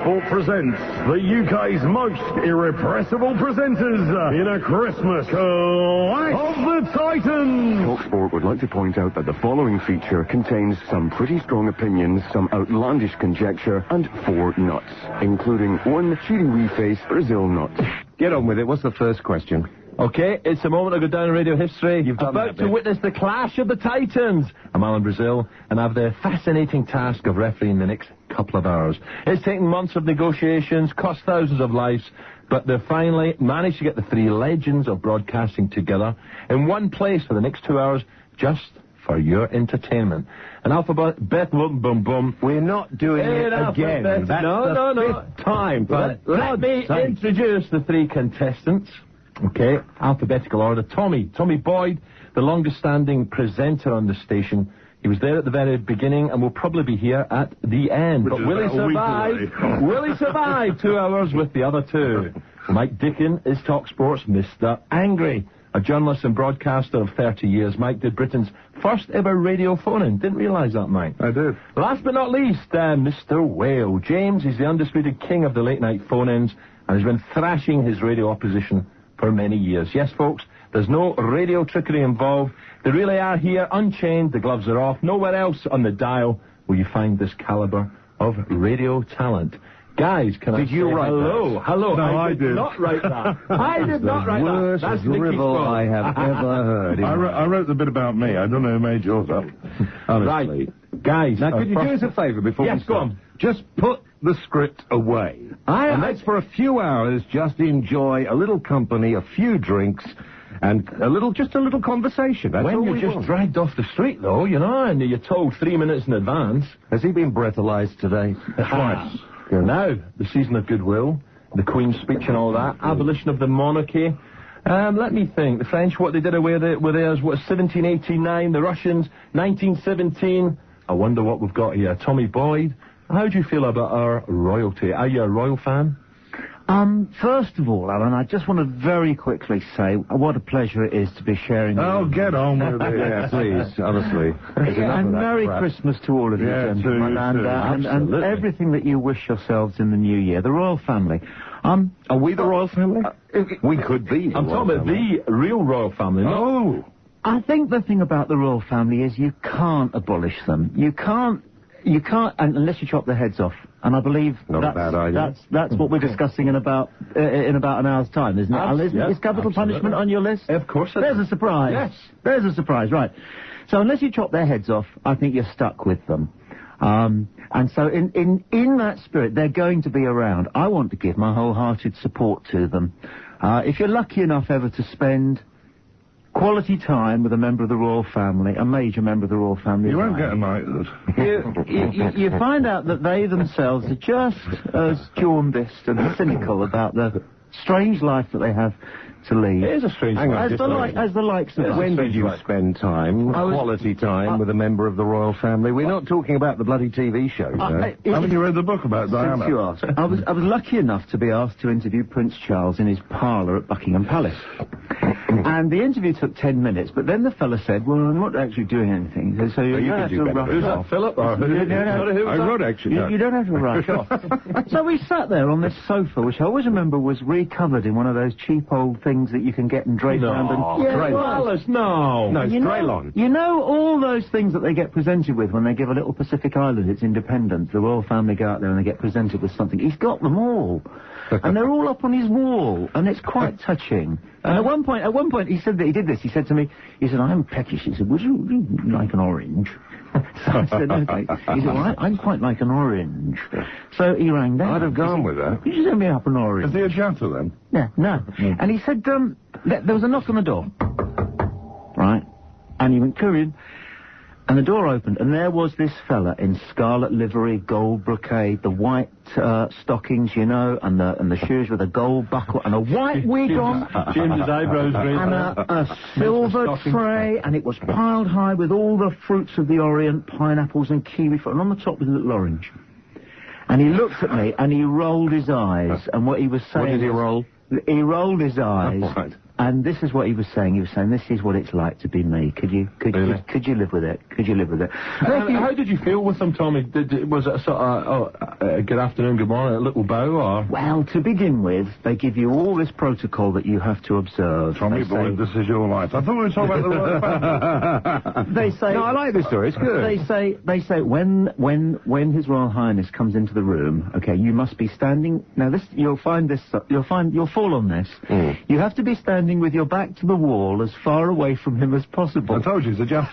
TalkSport presents the UK's most irrepressible presenters in a Christmas Clash of the Titans. TalkSport would like to point out that the following feature contains some pretty strong opinions, some outlandish conjecture, and 4 nuts, including 1 cheery wee-face Brazil nut. Get on with it. What's the first question? Okay, it's a moment to go down in radio history. You've done about that to witness the clash of the Titans. I'm Alan Brazil, and I have the fascinating task of refereeing the next couple of hours. It's taken months of negotiations, cost thousands of lives, but they've finally managed to get the 3 legends of broadcasting together in one place for the next 2 hours, just for your entertainment. An alphabet, boom, boom, boom. We're not doing it again. That's the 5th time. Let me introduce the 3 contestants. Okay, alphabetical order. Tommy Boyd, the longest-standing presenter on the station. He was there at the very beginning and will probably be here at the end. But will he survive? Will he survive 2 hours with the other 2? Mike Dickin is TalkSport's Mr. Angry. A journalist and broadcaster of 30 years, Mike did Britain's first ever radio phone-in. Didn't realise that, Mike. I did. Last but not least, Mr. Whale. James is the undisputed king of the late-night phone-ins and has been thrashing his radio opposition for many years. Yes, folks, there's no radio trickery involved. They really are here, unchained, the gloves are off. Nowhere else on the dial will you find this caliber of radio talent. Guys, can I say hello? Hello. No, I did not write that. I did not write that. That's drivel I have ever heard. I wrote the bit about me. I don't know who made yours up. Honestly. Right. Guys. Now, could you do us a favour before we start? Yes, go on. Just put the script away. And let's, for a few hours, just enjoy a little company, a few drinks, and just a little conversation. That's when all you're just dragged off the street, though, you know, and you're told 3 minutes in advance. Has he been breathalyzed today? Twice. Now, the season of goodwill, the Queen's speech and all that, abolition of the monarchy. Let me think. The French, what they did away with theirs, 1789, the Russians, 1917. I wonder what we've got here. Tommy Boyd, how do you feel about our royalty? Are you a royal fan? First of all, Alan, I just want to very quickly say what a pleasure it is to be sharing... Oh, get on with it. Yeah, please, honestly. And Merry Christmas to all of you, gentlemen, and everything that you wish yourselves in the new year. The royal family. Are we the royal family? We could be. I'm talking about the real royal family. Oh! I think the thing about the royal family is you can't abolish them. You can't, unless you chop their heads off. And I believe that's what we're discussing in about an hour's time, isn't it? Is capital punishment on your list? Of course it is. There's a surprise. Yes. There's a surprise, right. So unless you chop their heads off, I think you're stuck with them. And so in that spirit, they're going to be around. I want to give my wholehearted support to them. If you're lucky enough ever to spend quality time with a member of the royal family, a major member of the royal family. You won't get them like that. You find out that they themselves are just as jaundiced and cynical about the strange life that they have to lead. It is a strange life. As the likes of us. When did you spend time, quality time, with a member of the royal family? We're not talking about the bloody TV shows, Haven't you read the book about Diana? Since you asked. I was lucky enough to be asked to interview Prince Charles in his parlour at Buckingham Palace. And the interview took 10 minutes, but then the fella said, well, I'm not actually doing anything. So you don't have to rush off. Who's that, Philip? Or who? You don't have to rush off. So we sat there on this sofa, which I always remember was recovered in one of those cheap old things that you can get and drape around. No, it's Draylon. You know all those things that they get presented with when they give a little Pacific island its independence. The royal family go out there and they get presented with something. He's got them all. And they're all up on his wall, and it's quite touching. And at one point, he said that he did this. He said to me, I'm peckish. He said, would you like an orange? So I said, okay. He said, well, I quite like an orange. So he rang down. I'd have gone with that. Could you send me up an orange? Is he a janter then? No. And he said, there was a knock on the door. Right? And he went, come in. And the door opened, and there was this fella in scarlet livery, gold brocade, the white stockings, you know, and the shoes with a gold buckle, and a white wig on. James's eyebrows raised. And a silver tray, and it was piled high with all the fruits of the Orient, pineapples and kiwi fruit, and on the top was a little orange. And he looked at me, and he rolled his eyes, and what he was saying... What did he roll? He rolled his eyes, And this is what he was saying. He was saying, this is what it's like to be me. Could you live with it? Could you live with it? How did you feel with them, Tommy? Was it a sort of, good afternoon, good morning, a little bow, or...? Well, to begin with, they give you all this protocol that you have to observe. Tommy boy, this is your life. I thought we were talking about the royal family. They say... No, I like this story. It's good. They say when His Royal Highness comes into the room, okay, you must be standing... Now, you'll fall on this. You have to be standing with your back to the wall as far away from him as possible. I told you, it's a just...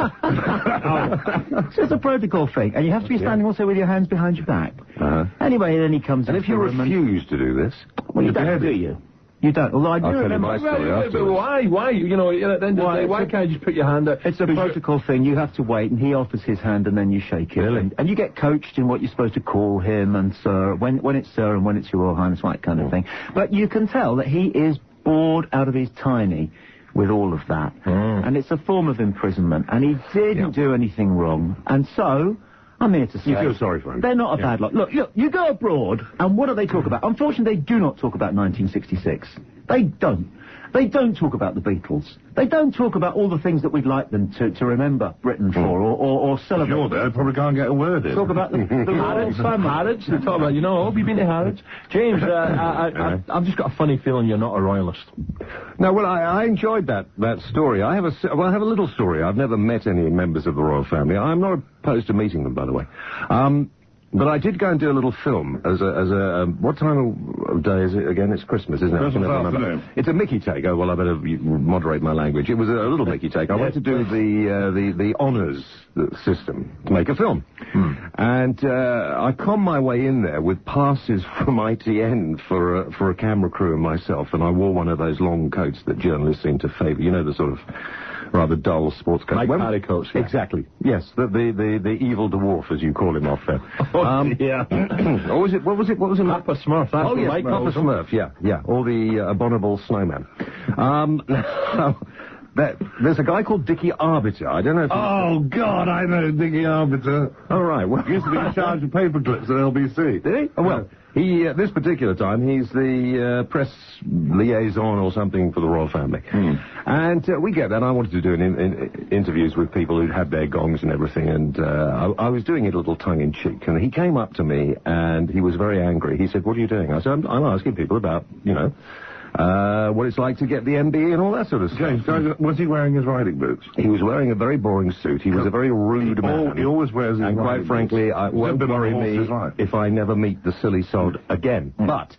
It's just a protocol thing. And you have to be standing also with your hands behind your back. Anyway, then he comes in. And if you refuse to do this... Well, you don't, do you? You don't. Although I do remember... Why? You know, at the end of the day, why can't you just put your hand out? It's a protocol thing. You have to wait, and he offers his hand, and then you shake it. Really? And you get coached in what you're supposed to call him, and sir, when it's sir, and when it's your Royal Highness, that kind of thing. But you can tell that he is bored out of his tiny with all of that. And it's a form of imprisonment, and he didn't do anything wrong. And so... I'm here to say... You feel sorry for him. They're not a bad lot. Look, you go abroad, and what do they talk about? Unfortunately, they do not talk about 1966. They don't. They don't talk about the Beatles. They don't talk about all the things that we'd like them to remember Britain for, or celebrate. You're there, probably can't get a word in. Talk about the Harrods. They talk about, you know, have you been to Harrods? James, I've just got a funny feeling you're not a royalist. No, well, I enjoyed that story. I have a little story. I've never met any members of the royal family. I'm not opposed to meeting them, by the way. But I did go and do a little film as a what time of day is it again? It's Christmas, isn't it? Christmas afternoon. It's a Mickey take. Oh, well, I better moderate my language. It was a little Mickey take. I went to do the honours system to make a film. And I conned my way in there with passes from ITN for a camera crew and myself, and I wore one of those long coats that journalists seem to favour. You know, the sort of rather dull sports coat. Like paddy coats. Yeah. Exactly. Yes, the evil dwarf, as you call him off there. Yeah. Or was it? What was it? Papa Smurf. Oh yes, Papa Smurf. Yeah. Or the abominable snowman. There's a guy called Dickie Arbiter. I don't know if... Oh, God, I know Dickie Arbiter. Oh, right. Well, he used to be in charge of paper clips at LBC. Did he? Oh, well, this particular time, he's the press liaison or something for the royal family. And we get that. I wanted to do interviews with people who'd had their gongs and everything, and I was doing it a little tongue-in-cheek. And he came up to me, and he was very angry. He said, "What are you doing?" I said, I'm asking people about, you know... what it's like to get the MBE and all that sort of stuff. James, was he wearing his riding boots? He was wearing a very boring suit. He was a very rude man. He always wears his riding boots. And quite frankly, it won't worry me if I never meet the silly sod again. But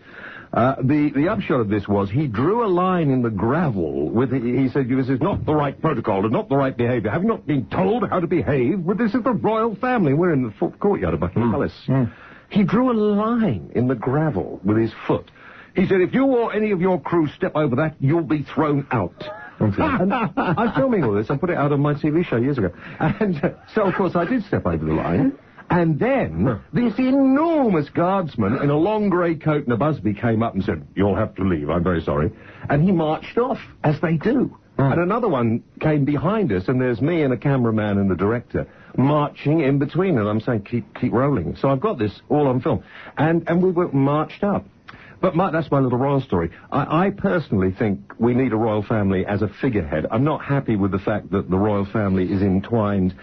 the upshot of this was he drew a line in the gravel with... He said, "This is not the right protocol and not the right behaviour. Have you not been told how to behave? Well, this is the royal family. We're in the courtyard of Buckingham Palace." He drew a line in the gravel with his foot. He said, "If you or any of your crew step over that, you'll be thrown out." And I'm filming all this. I put it out on my TV show years ago. And so, of course, I did step over the line. And then this enormous guardsman in a long grey coat and a busby came up and said, "You'll have to leave. I'm very sorry." And he marched off, as they do. And another one came behind us, and there's me and a cameraman and the director marching in between. And I'm saying, keep rolling. So I've got this all on film. And we were marched up. But that's my little royal story. I personally think we need a royal family as a figurehead. I'm not happy with the fact that the royal family is entwined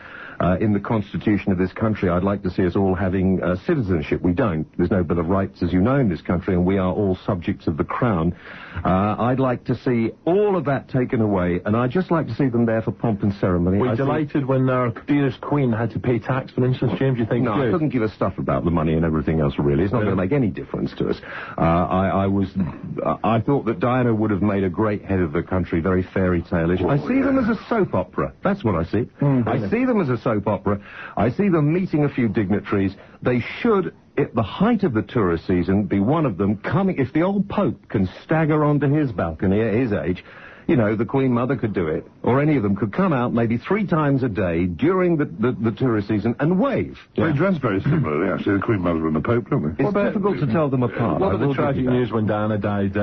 in the constitution of this country. I'd like to see us all having citizenship. We don't. There's no Bill of Rights, as you know, in this country, and we are all subjects of the crown. I'd like to see all of that taken away, and I'd just like to see them there for pomp and ceremony. Were you delighted when our dearest Queen had to pay tax, for instance, James? You think? No, I couldn't give a stuff about the money and everything else, really. It's not going to make any difference to us. I thought that Diana would have made a great head of the country, very fairy tale-ish. I see them as a soap opera. That's what I see. I see them as a soap opera. I see them meeting a few dignitaries. They should, at the height of the tourist season, be one of them coming... If the old Pope can stagger onto his balcony at his age, you know, the Queen Mother could do it, or any of them could come out maybe 3 times a day during the tourist season and wave. They dress very similarly, actually, the Queen Mother and the Pope, don't they? It's difficult to tell them apart. What about the tragic news when Diana died?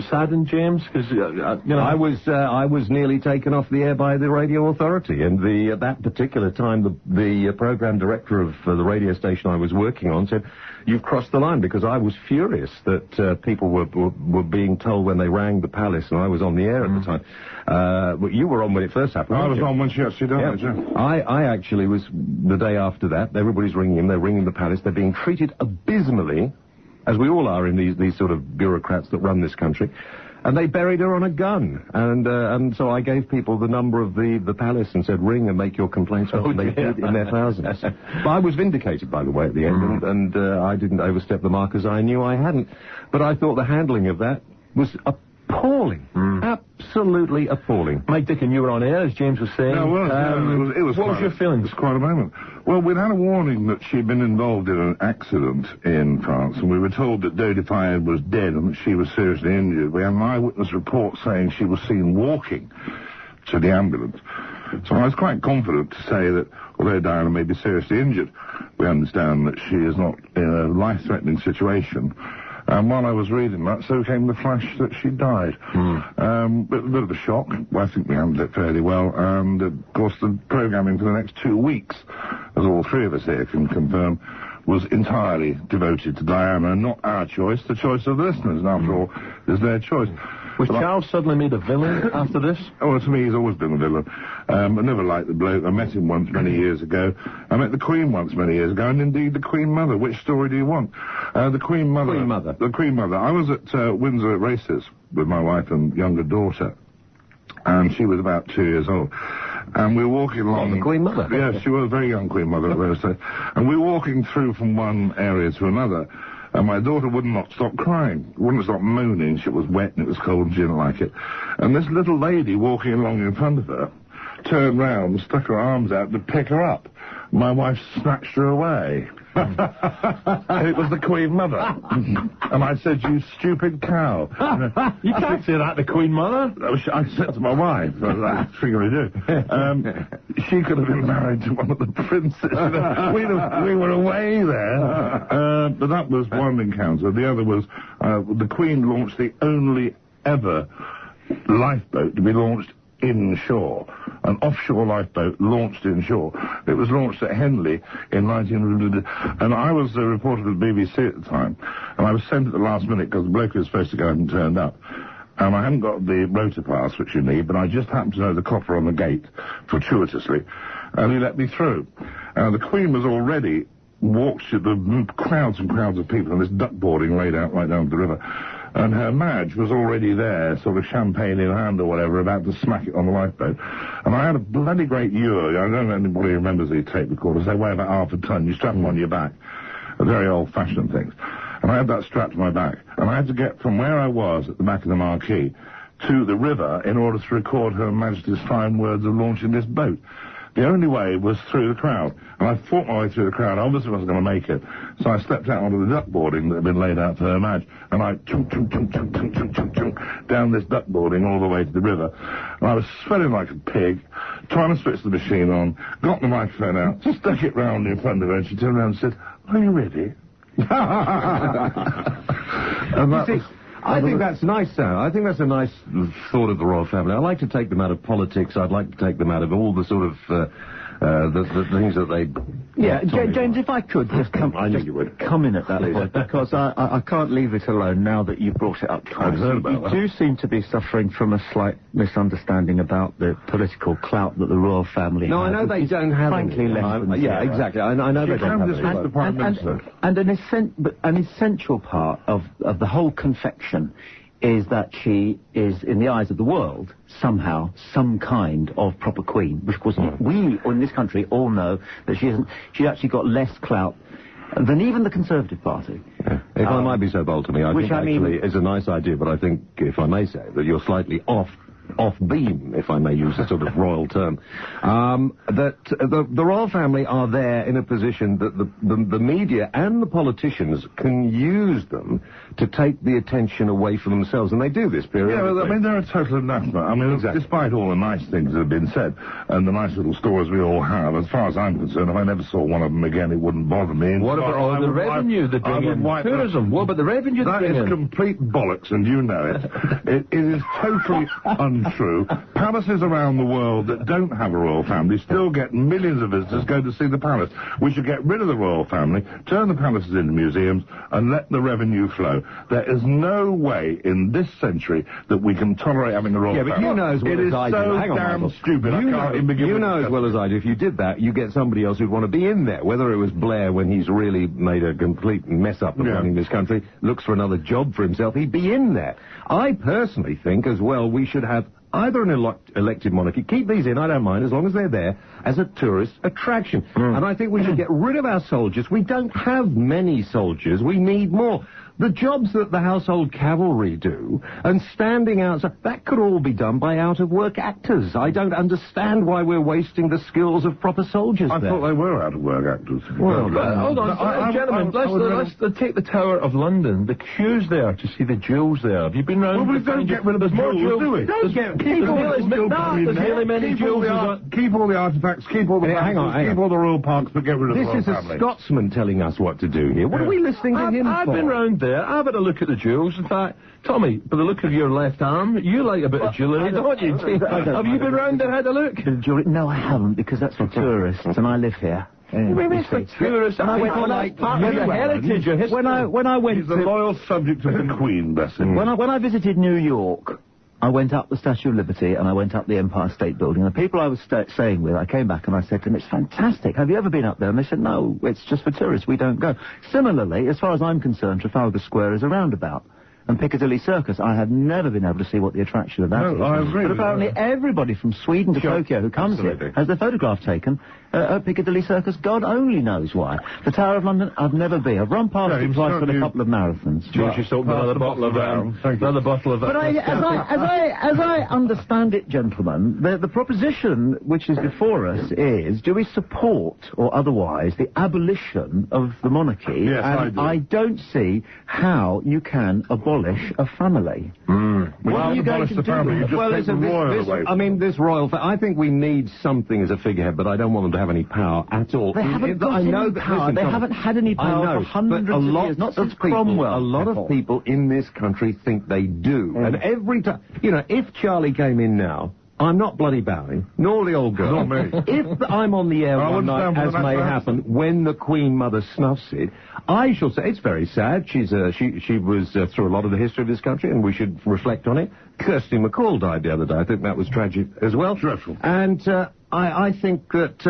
Saddened, James? Because, you know... I was nearly taken off the air by the radio authority, and at that particular time, the program director of the radio station I was working on said, "You've crossed the line," because I was furious that people were being told when they rang the palace, and I was on the air at at the time. But you were on when it first happened. I was on when she actually died, yeah. I actually was the day after that. Everybody's ringing him. They're ringing the palace. They're being treated abysmally, as we all are in these sort of bureaucrats that run this country. And they buried her on a gun. And so I gave people the number of the palace and said, ring and make your complaints. And they did in their thousands. But I was vindicated, by the way, at the end, and I didn't overstep the mark as I knew I hadn't. But I thought the handling of that was appalling. Absolutely appalling. Mike Dickin, you were on air, as James was saying. No, it was what was your feelings? It was quite a moment. Well, we'd had a warning that she'd been involved in an accident in France, and we were told that Dodi Fayed was dead and that she was seriously injured. We had an eyewitness report saying she was seen walking to the ambulance. So I was quite confident to say that, although Diana may be seriously injured, we understand that she is not in a life-threatening situation. And while I was reading that, so came the flash that she died. A bit of a shock. Well, I think we handled it fairly well. And, of course, the programming for the next 2 weeks, as all three of us here can confirm, was entirely devoted to Diana, not our choice, the choice of the listeners. And after all, it's their choice. Was Charles suddenly made a villain after this? Oh, to me, he's always been a villain. I never liked the bloke. I met him once many years ago. I met the Queen once many years ago, and indeed the Queen Mother. Which story do you want? The Queen Mother. Queen Mother. The Queen Mother. I was at Windsor at races with my wife and younger daughter, and she was about 2 years old. And we were walking along... the Queen Mother? Yeah, she was a very young Queen Mother, I say. And we were walking through from one area to another, and my daughter would not stop crying, wouldn't stop moaning. She was wet and it was cold and she didn't like it. And this little lady walking along in front of her turned round and stuck her arms out to pick her up. My wife snatched her away. It was the Queen Mother. And I said, you stupid cow. You can't say that, the Queen Mother. I said to my wife, I figured I do. She could have been married to one of the princes. We were away there. But that was one encounter. The other was the Queen launched the only ever lifeboat to be launched inshore. An offshore lifeboat launched inshore. It was launched at Henley in 1900, and I was a reporter at the BBC at the time, and I was sent at the last minute because the bloke who was supposed to go hadn't turned up. And I hadn't got the rotor pass, which you need, but I just happened to know the copper on the gate, fortuitously, and he let me through. The Queen was already walked to the crowds and crowds of people on this duckboarding laid out right down the river. And her Madge was already there, sort of champagne in hand or whatever, about to smack it on the lifeboat. And I had a bloody great ewer. I don't know if anybody remembers these tape recorders. They weigh about half a ton. You strap them on your back. Very old-fashioned things. And I had that strapped to my back. And I had to get from where I was at the back of the marquee to the river in order to record Her Majesty's fine words of launching this boat. The only way was through the crowd. And I fought my way through the crowd. I obviously wasn't going to make it. So I stepped out onto the duckboarding that had been laid out for Her Madge. And I chunk down this duckboarding all the way to the river. And I was sweating like a pig, trying to switch the machine on, got the microphone out, stuck it round in front of her, and she turned around and said, "Are you ready?" And that was... I think that's nice, Sam. I think that's a nice thought of the royal family. I like to take them out of politics. I'd like to take them out of all the sort of the things that they... Yeah, James, if I could just come... I knew you would. Come in at that point, because I can't leave it alone now that you've brought it up twice. I've heard about that. You do seem to be suffering from a slight misunderstanding about the political clout that the royal family No, has. I know they don't have frankly any. less than Yeah, zero. exactly. I know they don't have dismiss any. the Prime Minister. And an essential part of the whole confection is that she is, in the eyes of the world, somehow some kind of proper queen. Which, of course, we in this country all know that she's actually got less clout than even the Conservative Party. Yeah. If I might be so bold to me, I which think I mean- actually is a nice idea, but I think, if I may say, that you're slightly off beam, if I may use a sort of royal term, that the royal family are there in a position that the media and the politicians can use them to take the attention away from themselves, and they do this periodically. Yeah, well, I mean, they're a total anathema. I mean, Exactly. despite all the nice things that have been said, and the nice little stories we all have, as far as I'm concerned, if I never saw one of them again, it wouldn't bother me. What about the revenue they bring in? Tourism. What about the revenue they That bring is in? complete bollocks, and you know it. It is totally untrue. true. Palaces around the world that don't have a royal family still get millions of visitors go to see the palace. We should get rid of the royal family, turn the palaces into museums, and let the revenue flow. There is no way in this century that we can tolerate having a royal family. Yeah, but you know as well as I do. Hang on, damn stupid. You know as well as I do, if you did that, you get somebody else who'd want to be in there. Whether it was Blair when he's really made a complete mess up of running this country, looks for another job for himself, he'd be in there. I personally think as well we should have either an elected monarchy, keep these in, I don't mind, as long as they're there, as a tourist attraction. And I think we should get rid of our soldiers. We don't have many soldiers. We need more. The jobs that the household cavalry do, and standing outside, that could all be done by out-of-work actors. I don't understand why we're wasting the skills of proper soldiers I there. thought they were out-of-work actors. Well, hold on, gentlemen, let's take the Tower of London, the queues there to see the jewels there. Have you been round? Well, we don't get rid of the jewels, do we? There's really many jewels. Keep all the artifacts, keep all the keep all the royal parks, but get rid of the royal family. This is a Scotsman telling us what to do here. What are we listening to him for? I've been round there. I've had a look at the jewels. In fact, Tommy, by the look of your left arm, you like a bit of jewellery, don't you? Have you been round there, had a look? No, I haven't, because that's for tourists, and I live here. Maybe it's for tourists. When I went He's a loyal subject of the Queen, bless him. When I visited New York, I went up the Statue of Liberty and I went up the Empire State Building. And the people I was staying with, I came back and I said to them, it's fantastic. Have you ever been up there? And they said, no, it's just for tourists. We don't go. Similarly, as far as I'm concerned, Trafalgar Square is a roundabout. And Piccadilly Circus, I have never been able to see what the attraction of that is. I agree. But apparently everybody from Sweden to Tokyo who comes here has their photograph taken at Piccadilly Circus. God only knows why. The Tower of London, I've never been. I've run past it twice with a couple of marathons. George, you sold another bottle of But as I understand it, gentlemen, the proposition which is before us is, do we support or otherwise the abolition of the monarchy? Yes, and I do. don't see how you can abolish a family. What are you going to do? This royal... I think we need something as a figurehead, but I don't want them to have any power at all. They haven't got any power. They haven't had any power for hundreds of years, not since Cromwell. A lot of people in this country think they do. And every time... You know, if Charlie came in now, I'm not bloody bowing, nor the old girl. Not me. If I'm on the air one night, as may happen, when the Queen Mother snuffs it, I shall say, it's very sad. She was through a lot of the history of this country, and we should reflect on it. Kirsty MacColl died the other day. I think that was tragic as well. Dreadful. And I think that,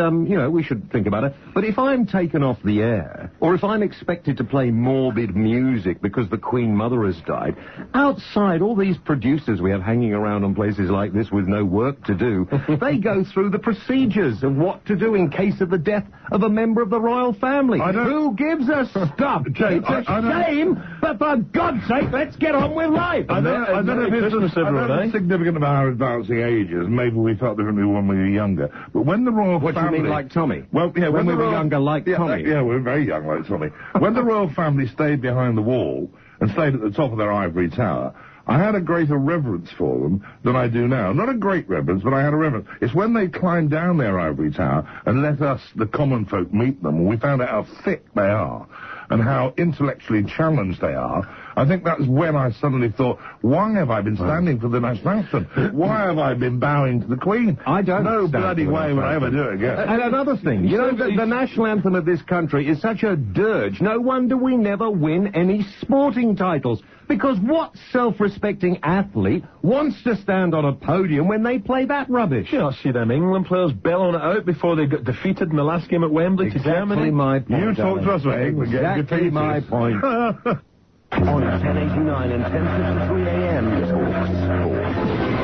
we should think about it. But if I'm taken off the air, or if I'm expected to play morbid music because the Queen Mother has died, outside, all these producers we have hanging around on places like this with no work to do, they go through the procedures of what to do in case of the death of a member of the royal family. Who gives a stuff? It's a shame, but for God's sake, let's get on with life. I don't know if it's a significant about our advancing ages. Maybe we felt differently when we were younger. But when the royal family... What do you mean, like Tommy? Well, yeah, when we were younger, like Tommy. Yeah, we were very young, like Tommy. When the royal family stayed behind the wall and stayed at the top of their ivory tower, I had a greater reverence for them than I do now. Not a great reverence, but I had a reverence. It's when they climbed down their ivory tower and let us, the common folk, meet them, and we found out how thick they are and how intellectually challenged they are. I think that's when I suddenly thought, why have I been standing for the national anthem? Why have I been bowing to the Queen? I don't No bloody way would I ever do it again. And another thing, you know, the national anthem of this country is such a dirge. No wonder we never win any sporting titles. Because what self-respecting athlete wants to stand on a podium when they play that rubbish? You don't see them England players bellowing it out before they got defeated in the last game at Wembley to Germany. My point. You talk to us about England. Exactly my point. On 1089 and 10:53 a.m. TalkSport.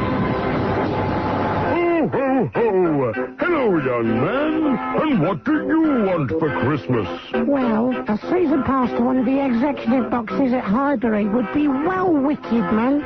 Ho, ho! Hello, young man. And what do you want for Christmas? Well, a season pass to one of the executive boxes at Highbury would be well wicked, man.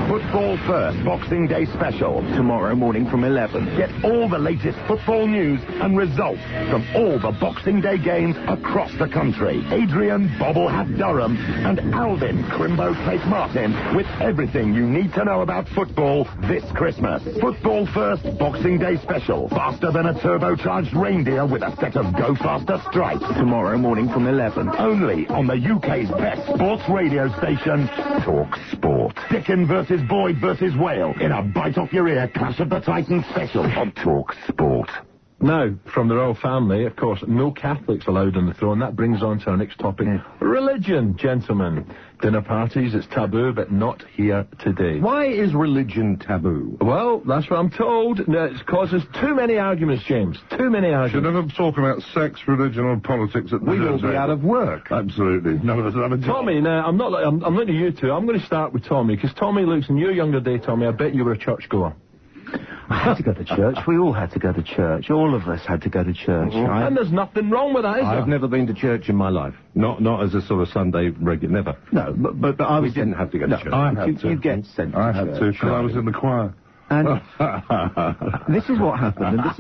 Football First Boxing Day Special, tomorrow morning from 11. Get all the latest football news and results from all the Boxing Day games across the country. Adrian Bobblehat Durham and Alvin Crimbo Tate Martin with everything you need to know about football this Christmas. Football First Boxing Day special. Faster than a turbocharged reindeer with a set of Go Faster stripes. Tomorrow morning from 11. Only on the UK's best sports radio station, TalkSport. Dickin versus Boyd versus Whale in a bite-off-your-ear Clash of the Titans special on TalkSport. Now, from the royal family, of course, no Catholics allowed on the throne. That brings on to our next topic. Religion, gentlemen. Dinner parties, it's taboo, but not here today. Why is religion taboo? Well, that's what I'm told. No, it causes too many arguments, James. Too many arguments. Should never talk about sex, religion, or politics at the We will be out of work. Absolutely. None of us have a job. Tommy, now, I'm looking at you two. I'm going to start with Tommy, because Tommy looks, in your younger day, Tommy, I bet you were a churchgoer. I had to go to church. We all had to go to church. All of us had to go to church. Right? And there's nothing wrong with that, is there? I've never been to church in my life. Not as a sort of Sunday regular, never. No, but I was... We didn't have to go to church. I had to. You get sent to I had church. to, because I was in the choir. And this is what happened, and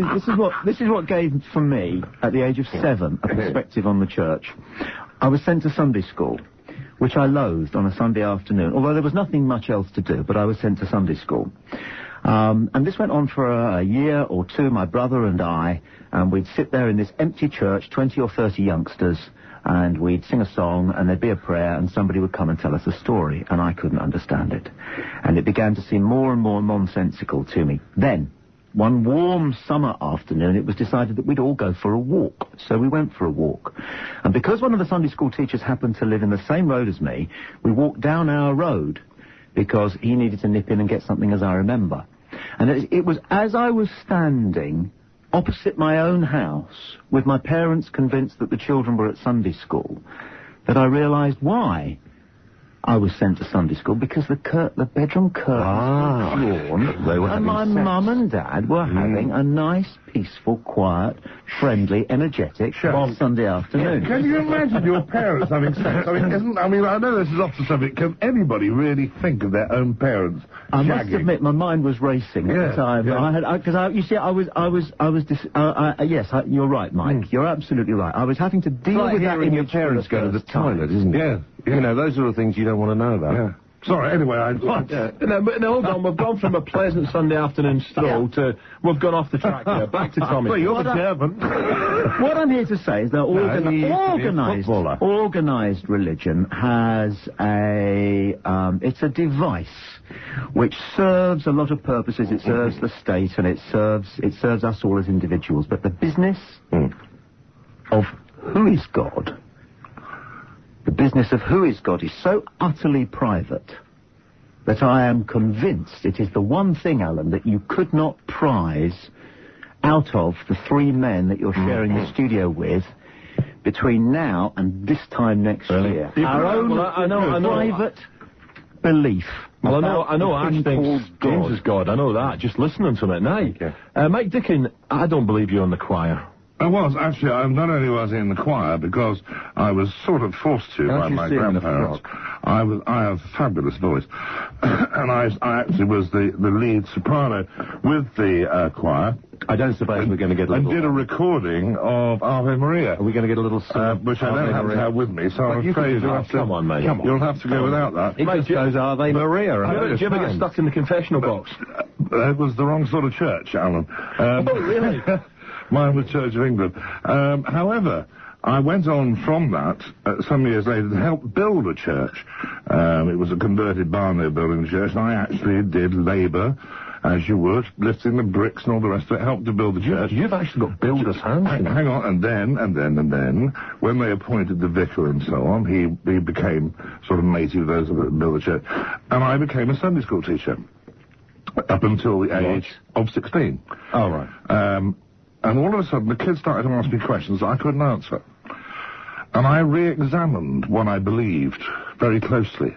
this is what gave, for me, at the age of 7, a perspective on the church. I was sent to Sunday school, which I loathed on a Sunday afternoon, although there was nothing much else to do, but I was sent to Sunday school. And this went on for a year or two, my brother and I, and we'd sit there in this empty church, 20 or 30 youngsters, and we'd sing a song, and there'd be a prayer, and somebody would come and tell us a story, and I couldn't understand it. And it began to seem more and more nonsensical to me. Then, one warm summer afternoon, it was decided that we'd all go for a walk. So we went for a walk. And because one of the Sunday school teachers happened to live in the same road as me, we walked down our road, because he needed to nip in and get something, as I remember. And it was as I was standing opposite my own house, with my parents convinced that the children were at Sunday school, that I realised why I was sent to Sunday school, because the bedroom curtains were drawn, and my mum and dad were having a nice, peaceful, quiet, friendly, energetic Sunday afternoon. Can you imagine your parents having sex? I know this is off the subject. Can anybody really think of their own parents I shagging? must admit, my mind was racing at the time. Yes, you're right, Mike. You're absolutely right. I was having to deal with that in your parents go to the toilet, isn't it? Yeah. You know, those are the things you don't want to know about. Yeah. Sorry, anyway, No, hold on. We've gone from a pleasant Sunday afternoon stroll to... We've gone off the track here. Back to Tommy. Well, you're the chairman. What I'm here to say is that organised religion has it's a device which serves a lot of purposes. It serves the state, and it serves us all as individuals. But the business of who is God... The business of who is God is so utterly private that I am convinced it is the one thing, Alan, that you could not prize out of the 3 men that you're sharing the studio with between now and this time next year. Our own private belief. Well, I know Ash thinks James is God. I know that, just listening to him at night. Mike Dickin, I don't believe you're in the choir. I was, actually. Not only was I in the choir, because I was sort of forced to by my grandparents. I have a fabulous voice. And I actually was the lead soprano with the choir. I don't suppose we're going to get a little... And did a recording of Ave Maria. Are we going to get a little... which I don't have to have with me, so I'm afraid you'll have to... Come on, mate. You'll have to go without that. It just goes Ave Maria. Did you ever get stuck in the confessional box? That was the wrong sort of church, Alan. Oh, really? Mine was Church of England. However, I went on from that some years later to help build a church. It was a converted barn they were building a church, and I actually did labour, as you would, lifting the bricks and all the rest of it, helped to build the church. You've actually got builder's hands. Hang on, and then, when they appointed the vicar and so on, he became sort of matey with those that built the church, and I became a Sunday school teacher up until the age of 16. Oh, right. And all of a sudden, the kids started to ask me questions that I couldn't answer. And I re-examined what I believed very closely.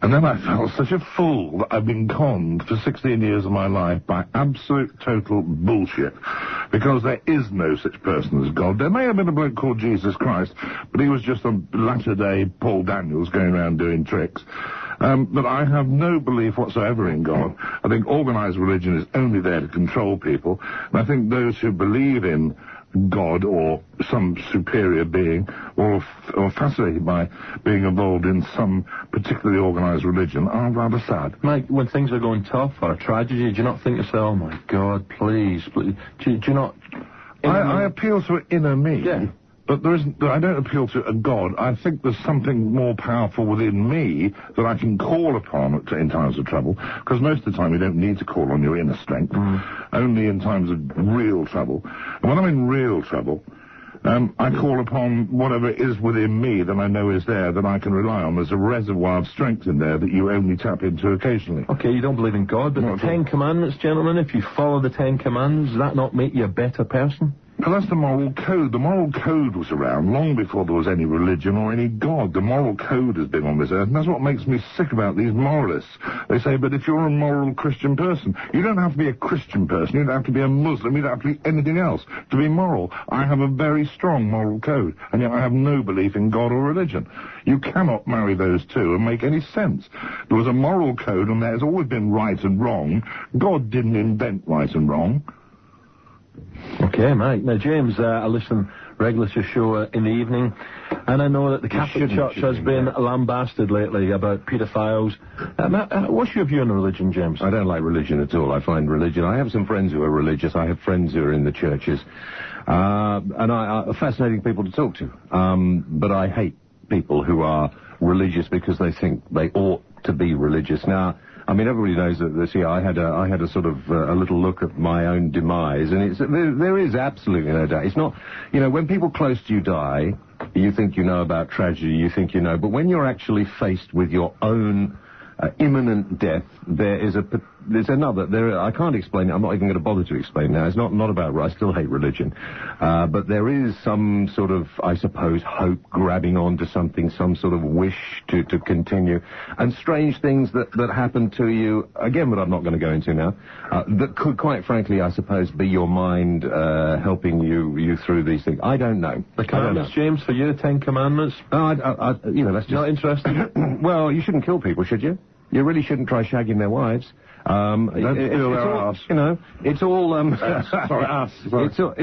And then I felt such a fool that I've been conned for 16 years of my life by absolute, total bullshit. Because there is no such person as God. There may have been a bloke called Jesus Christ, but he was just a latter-day Paul Daniels going around doing tricks. But I have no belief whatsoever in God. I think organised religion is only there to control people. And I think those who believe in God or some superior being, or fascinated by being involved in some particularly organised religion, are rather sad. Mike, when things are going tough or a tragedy, do you not think to yourself, oh my God, please, please? Do you not... I appeal to an inner me. Yeah. But I don't appeal to a God. I think there's something more powerful within me that I can call upon in times of trouble, because most of the time you don't need to call on your inner strength, only in times of real trouble. And when I'm in real trouble, I call upon whatever is within me that I know is there, that I can rely on. There's a reservoir of strength in there that you only tap into occasionally. Okay, you don't believe in God, but the Ten Commandments, gentlemen, if you follow the Ten Commandments, does that not make you a better person? Well, that's the moral code. The moral code was around long before there was any religion or any God. The moral code has been on this earth, and that's what makes me sick about these moralists. They say, but if you're a moral Christian person, you don't have to be a Christian person, you don't have to be a Muslim, you don't have to be anything else to be moral. I have a very strong moral code, and yet I have no belief in God or religion. You cannot marry those two and make any sense. There was a moral code, and there has always been right and wrong. God didn't invent right and wrong. Okay, Mike. Now, James, I listen regularly to your show in the evening, and I know that the Catholic Church has been lambasted lately about paedophiles. What's your view on religion, James? I don't like religion at all. I find religion... I have some friends who are religious. I have friends who are in the churches. And are fascinating people to talk to. But I hate people who are religious because they think they ought to be religious. Now, I mean, everybody knows that this year I had a sort of a little look at my own demise, and there is absolutely no doubt. It's not, you know, when people close to you die, you think you know about tragedy, you think you know, but when you're actually faced with your own imminent death, there's another, I can't explain it, I'm not even going to bother to explain now, it's not about, I still hate religion, but there is some sort of, I suppose, hope grabbing onto something, some sort of wish to continue, and strange things that happen to you, again, but I'm not going to go into now, that could, quite frankly, I suppose, be your mind helping you through these things. I don't know. The commandments, James, for you, the Ten Commandments? You know, that's just... Not interested? Well, you shouldn't kill people, should you? You really shouldn't try shagging their wives. Don't steal their ass. You know, it's all, Sorry, ass. Sorry.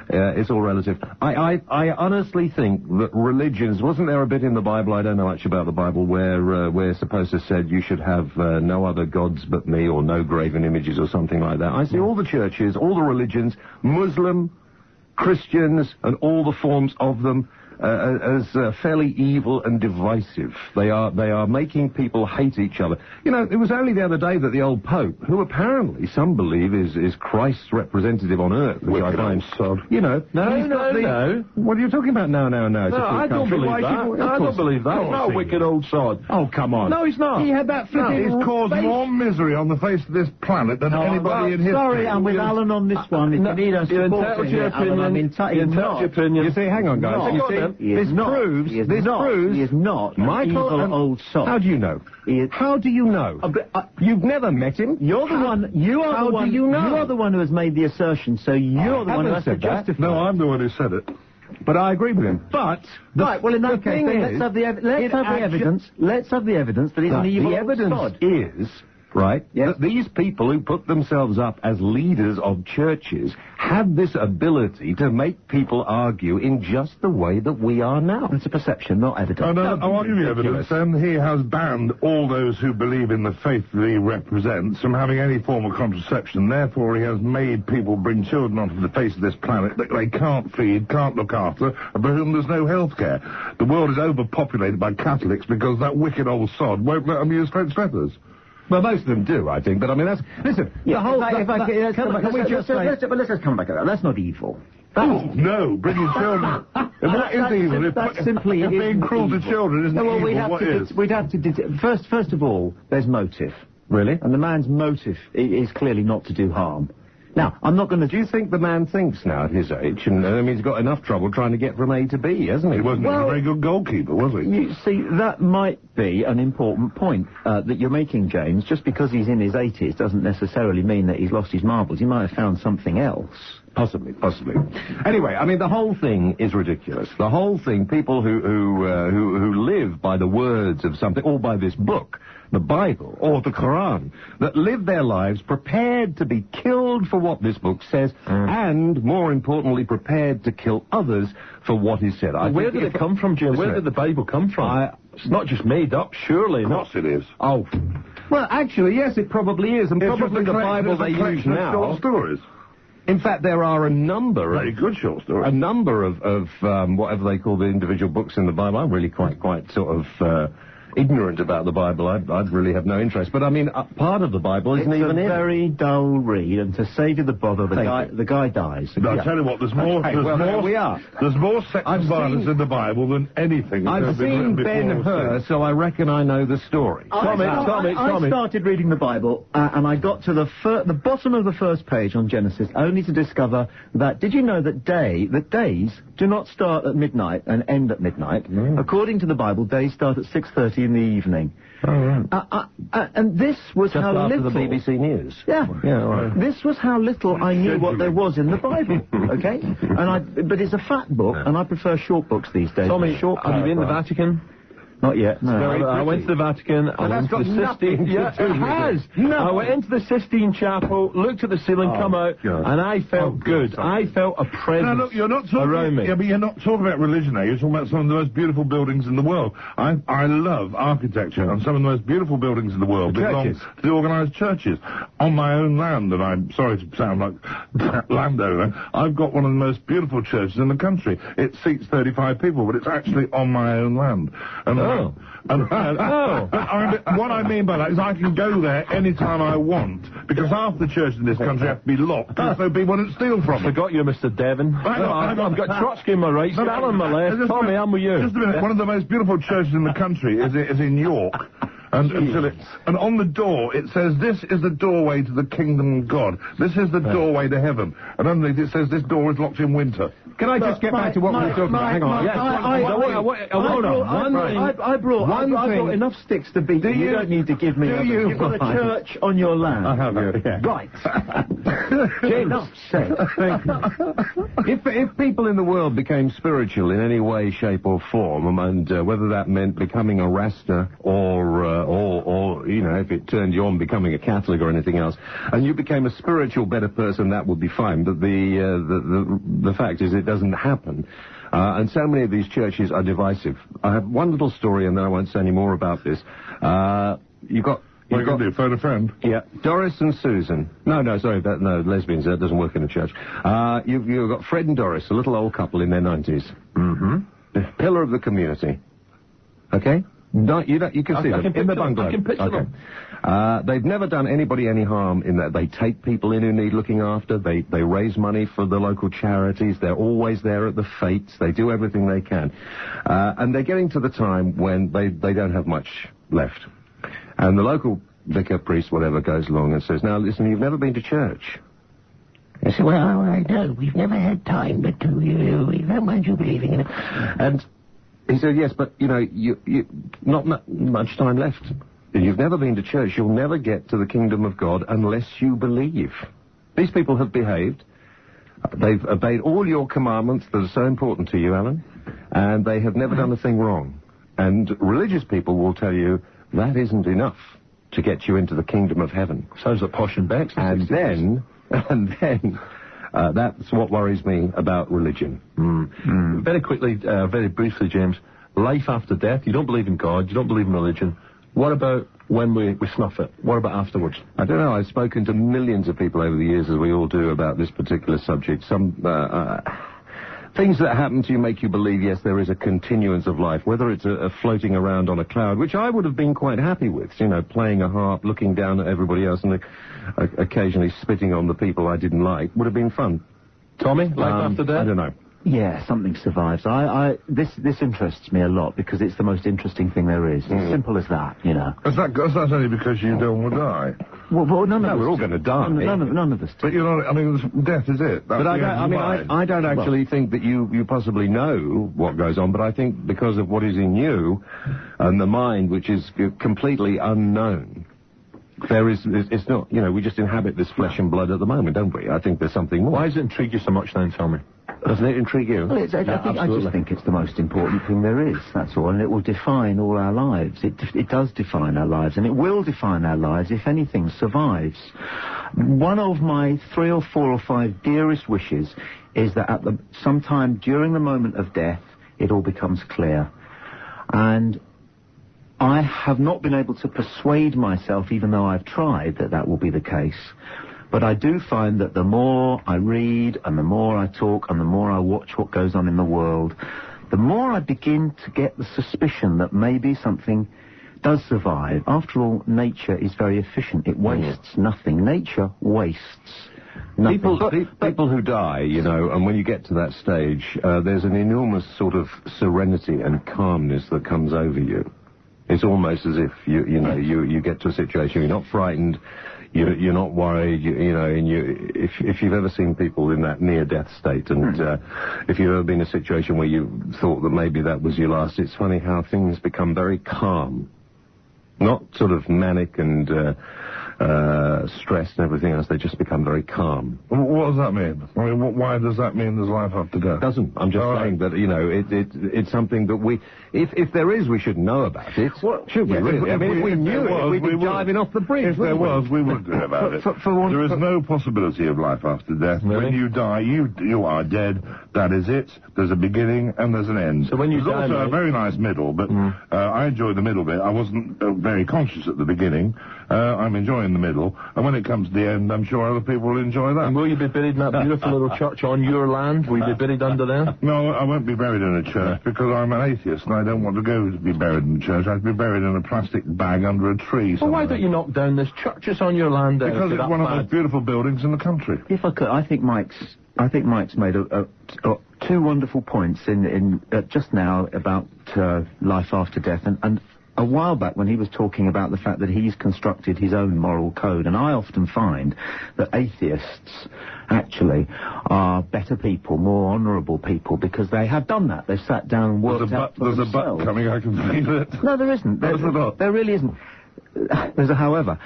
It's all relative. I honestly think that religions, wasn't there a bit in the Bible, I don't know much about the Bible, where supposed to said you should have no other gods but me, or no graven images or something like that. I see all the churches, all the religions, Muslim, Christians, and all the forms of them, as fairly evil and divisive. They are making people hate each other. You know, it was only the other day that the old Pope, who apparently some believe is Christ's representative on earth, which I find sod. You know, no. What are you talking about? No. No, I don't believe that. I don't believe that. He's not a wicked old sod. Oh, come on. No, he's not. He had that flipping... He's caused more misery on the face of this planet than anybody in history. Sorry, I'm with Alan on this one. If you need us supporting it, Alan, I'm entitled not. You see, hang on, guys. This proves he is not Michael, an evil old sod. How do you know? How do you know? You've never met him. You're the one. You are the one. How do you know? You are the one who has made the assertion. So you're the one who has to justify. No, I'm the one who said it. But I agree with him. But right. Well, in that case, let's have the evidence. Let's have the evidence that he's an evil sod. The evidence is. Right? Yes. That these people who put themselves up as leaders of churches have this ability to make people argue in just the way that we are now. It's a perception, not evidence. I'll give you evidence. He has banned all those who believe in the faith that he represents from having any form of contraception. Therefore, he has made people bring children onto the face of this planet that they can't feed, can't look after, and for whom there's no health care. The world is overpopulated by Catholics because that wicked old sod won't let them use French feathers. Well, most of them do, I think, but I mean, that's... Listen, yeah, let's just come back to that. That's not evil. No, bringing children... What is evil? That's simply... If being cruel to children isn't evil, we'd have to... First of all, there's motive. Really? And the man's motive is clearly not to do harm. Now, I'm not going to... Do you think the man thinks now at his age, and I mean, he's got enough trouble trying to get from A to B, hasn't he? He wasn't a very good goalkeeper, was he? You see, that might be an important point that you're making, James. Just because he's in his 80s doesn't necessarily mean that he's lost his marbles. He might have found something else. Possibly. Anyway, I mean, the whole thing is ridiculous. The whole thing, people who live by the words of something, or by this book, the Bible, or the Quran, that live their lives prepared to be killed for what this book says, and, more importantly, prepared to kill others for what is said. Where did it come from, Jim? Where did the Bible come from? It's not just made up, surely. Of course it is. Oh. Well, actually, yes, it probably is, and probably the Bible they use now. Short stories. In fact, there are a number very good short stories. A number of whatever they call the individual books in the Bible. I'm really quite sort of ignorant about the Bible. I'd really have no interest. But I mean, part of the Bible isn't even in. It's a very dull read, and to save you the bother, the guy dies. No, I'll tell you what, there's more. Okay, there's more sex and violence in the Bible than anything. I've seen Ben-Hur, so I reckon I know the story. Tommy. I started reading the Bible, and I got to the bottom of the first page on Genesis, only to discover that. Did you know that days do not start at midnight and end at midnight? According to the Bible, days start at 6:30 in the evening. Oh, right. And this was just how after little the BBC News. Yeah, right. This was how little I knew what there was in the Bible. Okay, but it's a fat book, and I prefer short books these days. Tommy, have you been in the Vatican? Not yet, no. I went to the Vatican, I went to the Sistine... Yeah, it has! No. I went into the Sistine Chapel, looked at the ceiling, come out, and I felt good. I felt a presence now, look, you're not talking, around me. Yeah, but you're not talking about religion now. You're talking about some of the most beautiful buildings in the world. I love architecture, and some of the most beautiful buildings in the world belong to the organised churches. On my own land, and I'm sorry to sound like landowner, I've got one of the most beautiful churches in the country. It seats 35 people, but it's actually on my own land. And what I mean by that is I can go there any time I want, because half the churches in this country have to be locked, so people won't steal from them. Forgot you, Mr. Devon. I've got Trotsky on my right, Stalin on my left. Tommy, I'm with you. Just a minute. One of the most beautiful churches in the country is in York. And on the door it says, "This is the doorway to the kingdom of God. This is the doorway to heaven." And underneath it says, "This door is locked in winter." Can I just get back to what we were talking about? Hang on. I brought enough sticks to beat you. You don't need to give me. You've got a church on your land. I have. Yeah. Right. Enough said. If people in the world became spiritual in any way, shape, or form, and whether that meant becoming a Rasta or you know, if it turned you on becoming a Catholic or anything else, and you became a spiritual better person, that would be fine. But the fact is, it doesn't happen. And so many of these churches are divisive. I have one little story, and then I won't say any more about this. You've got... What are you going to do, phone a friend? Yeah. Doris and Susan. No, lesbians, that doesn't work in a church. You've got Fred and Doris, a little old couple in their 90s. Mm-hmm. The pillar of the community. Okay? No, you can see them in the bungalow. I can picture them. They've never done anybody any harm in that. They take people in who need looking after. They raise money for the local charities. They're always there at the fetes. They do everything they can. And they're getting to the time when they don't have much left. And the local vicar, priest, whatever, goes along and says, "Now, listen, you've never been to church." I said, "Well, I know. We've never had time, but we don't mind you believing in it." And he said, "Yes, but, you know, you not much time left. If you've never been to church, you'll never get to the kingdom of God unless you believe." These people have behaved. They've obeyed all your commandments that are so important to you, Alan, and they have never done a thing wrong. And religious people will tell you that isn't enough to get you into the kingdom of heaven. Sounds like Posh and Bex. And then, that's what worries me about religion. Very quickly, very briefly, James, life after death. You don't believe in God, you don't believe in religion. What about when we snuff it? What about afterwards? I don't know. I've spoken to millions of people over the years, as we all do, about this particular subject. Some things that happen to you make you believe, yes, there is a continuance of life, whether it's a floating around on a cloud, which I would have been quite happy with, you know, playing a harp, looking down at everybody else, and occasionally spitting on the people I didn't like, would have been fun. Tommy, life after death? I don't know. Yeah, something survives. This interests me a lot because it's the most interesting thing there is. As simple as that, you know. That's only because you don't want to die. Well, none of us. We're all going to die. None of us. But you know, I mean, death is it. That's but I don't actually think that you possibly know what goes on. But I think because of what is in you and the mind, which is completely unknown, It's not, you know, we just inhabit this flesh and blood at the moment, don't we? I think there's something more. Why does it intrigue you so much then, Tommy? Doesn't it intrigue you? Well, I just think it's the most important thing there is, that's all, and it will define all our lives. It does define our lives, and it will define our lives if anything survives. One of my 3 or 4 or 5 dearest wishes is that sometime during the moment of death, it all becomes clear. And I have not been able to persuade myself, even though I've tried, that that will be the case. But I do find that the more I read and the more I talk and the more I watch what goes on in the world, the more I begin to get the suspicion that maybe something does survive. After all, nature is very efficient. It wastes nothing. Nature wastes nothing. People who die, you know, and when you get to that stage, there's an enormous sort of serenity and calmness that comes over you. It's almost as if you get to a situation, you're not frightened, you're not worried, you know, and if you've ever seen people in that near-death state, and if you've ever been in a situation where you thought that maybe that was your last, it's funny how things become very calm. Not sort of manic and stressed and everything else, they just become very calm. What does that mean? I mean, why does that mean there's life after death? Doesn't. I'm just saying that, you know, it's something that we, if there is, we should know about it. Should we, really? If we knew it, we'd be diving off the bridge. If there was, we would know about it. There is no possibility of life after death. Really? When you die, you are dead. That is it. There's a beginning and there's an end. So when you There's die, also a very nice middle, but I enjoyed the middle bit. I wasn't very conscious at the beginning. I'm enjoying the middle, and when it comes to the end, I'm sure other people will enjoy that. And will you be buried in that beautiful little church on your land? Will you be buried under there? No, I won't be buried in a church because I'm an atheist and I don't want to go to be buried in a church. I'd be buried in a plastic bag under a tree somewhere. Well, why don't you knock down this church that's on your land there? Because it's one of the most beautiful buildings in the country. If I could, I think Mike's made 2 wonderful points in just now about life after death, and a while back when he was talking about the fact that he's constructed his own moral code, and I often find that atheists actually are better people, more honourable people, because they have done that. They've sat down and worked out for themselves. There's a but coming, I can feel it. No, there isn't. There really isn't. There's a however.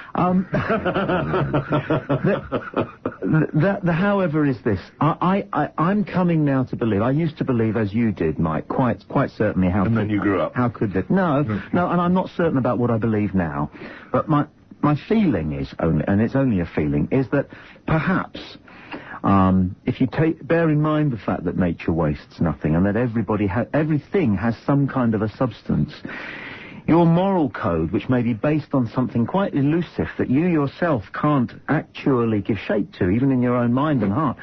The however is this. I'm coming now to believe. I used to believe, as you did, Mike, quite certainly. And then you grew up. How could it? No, and I'm not certain about what I believe now. But my feeling is only, and it's only a feeling, is that perhaps if you bear in mind the fact that nature wastes nothing and that everything has some kind of a substance. Your moral code, which may be based on something quite elusive that you yourself can't actually give shape to, even in your own mind and heart,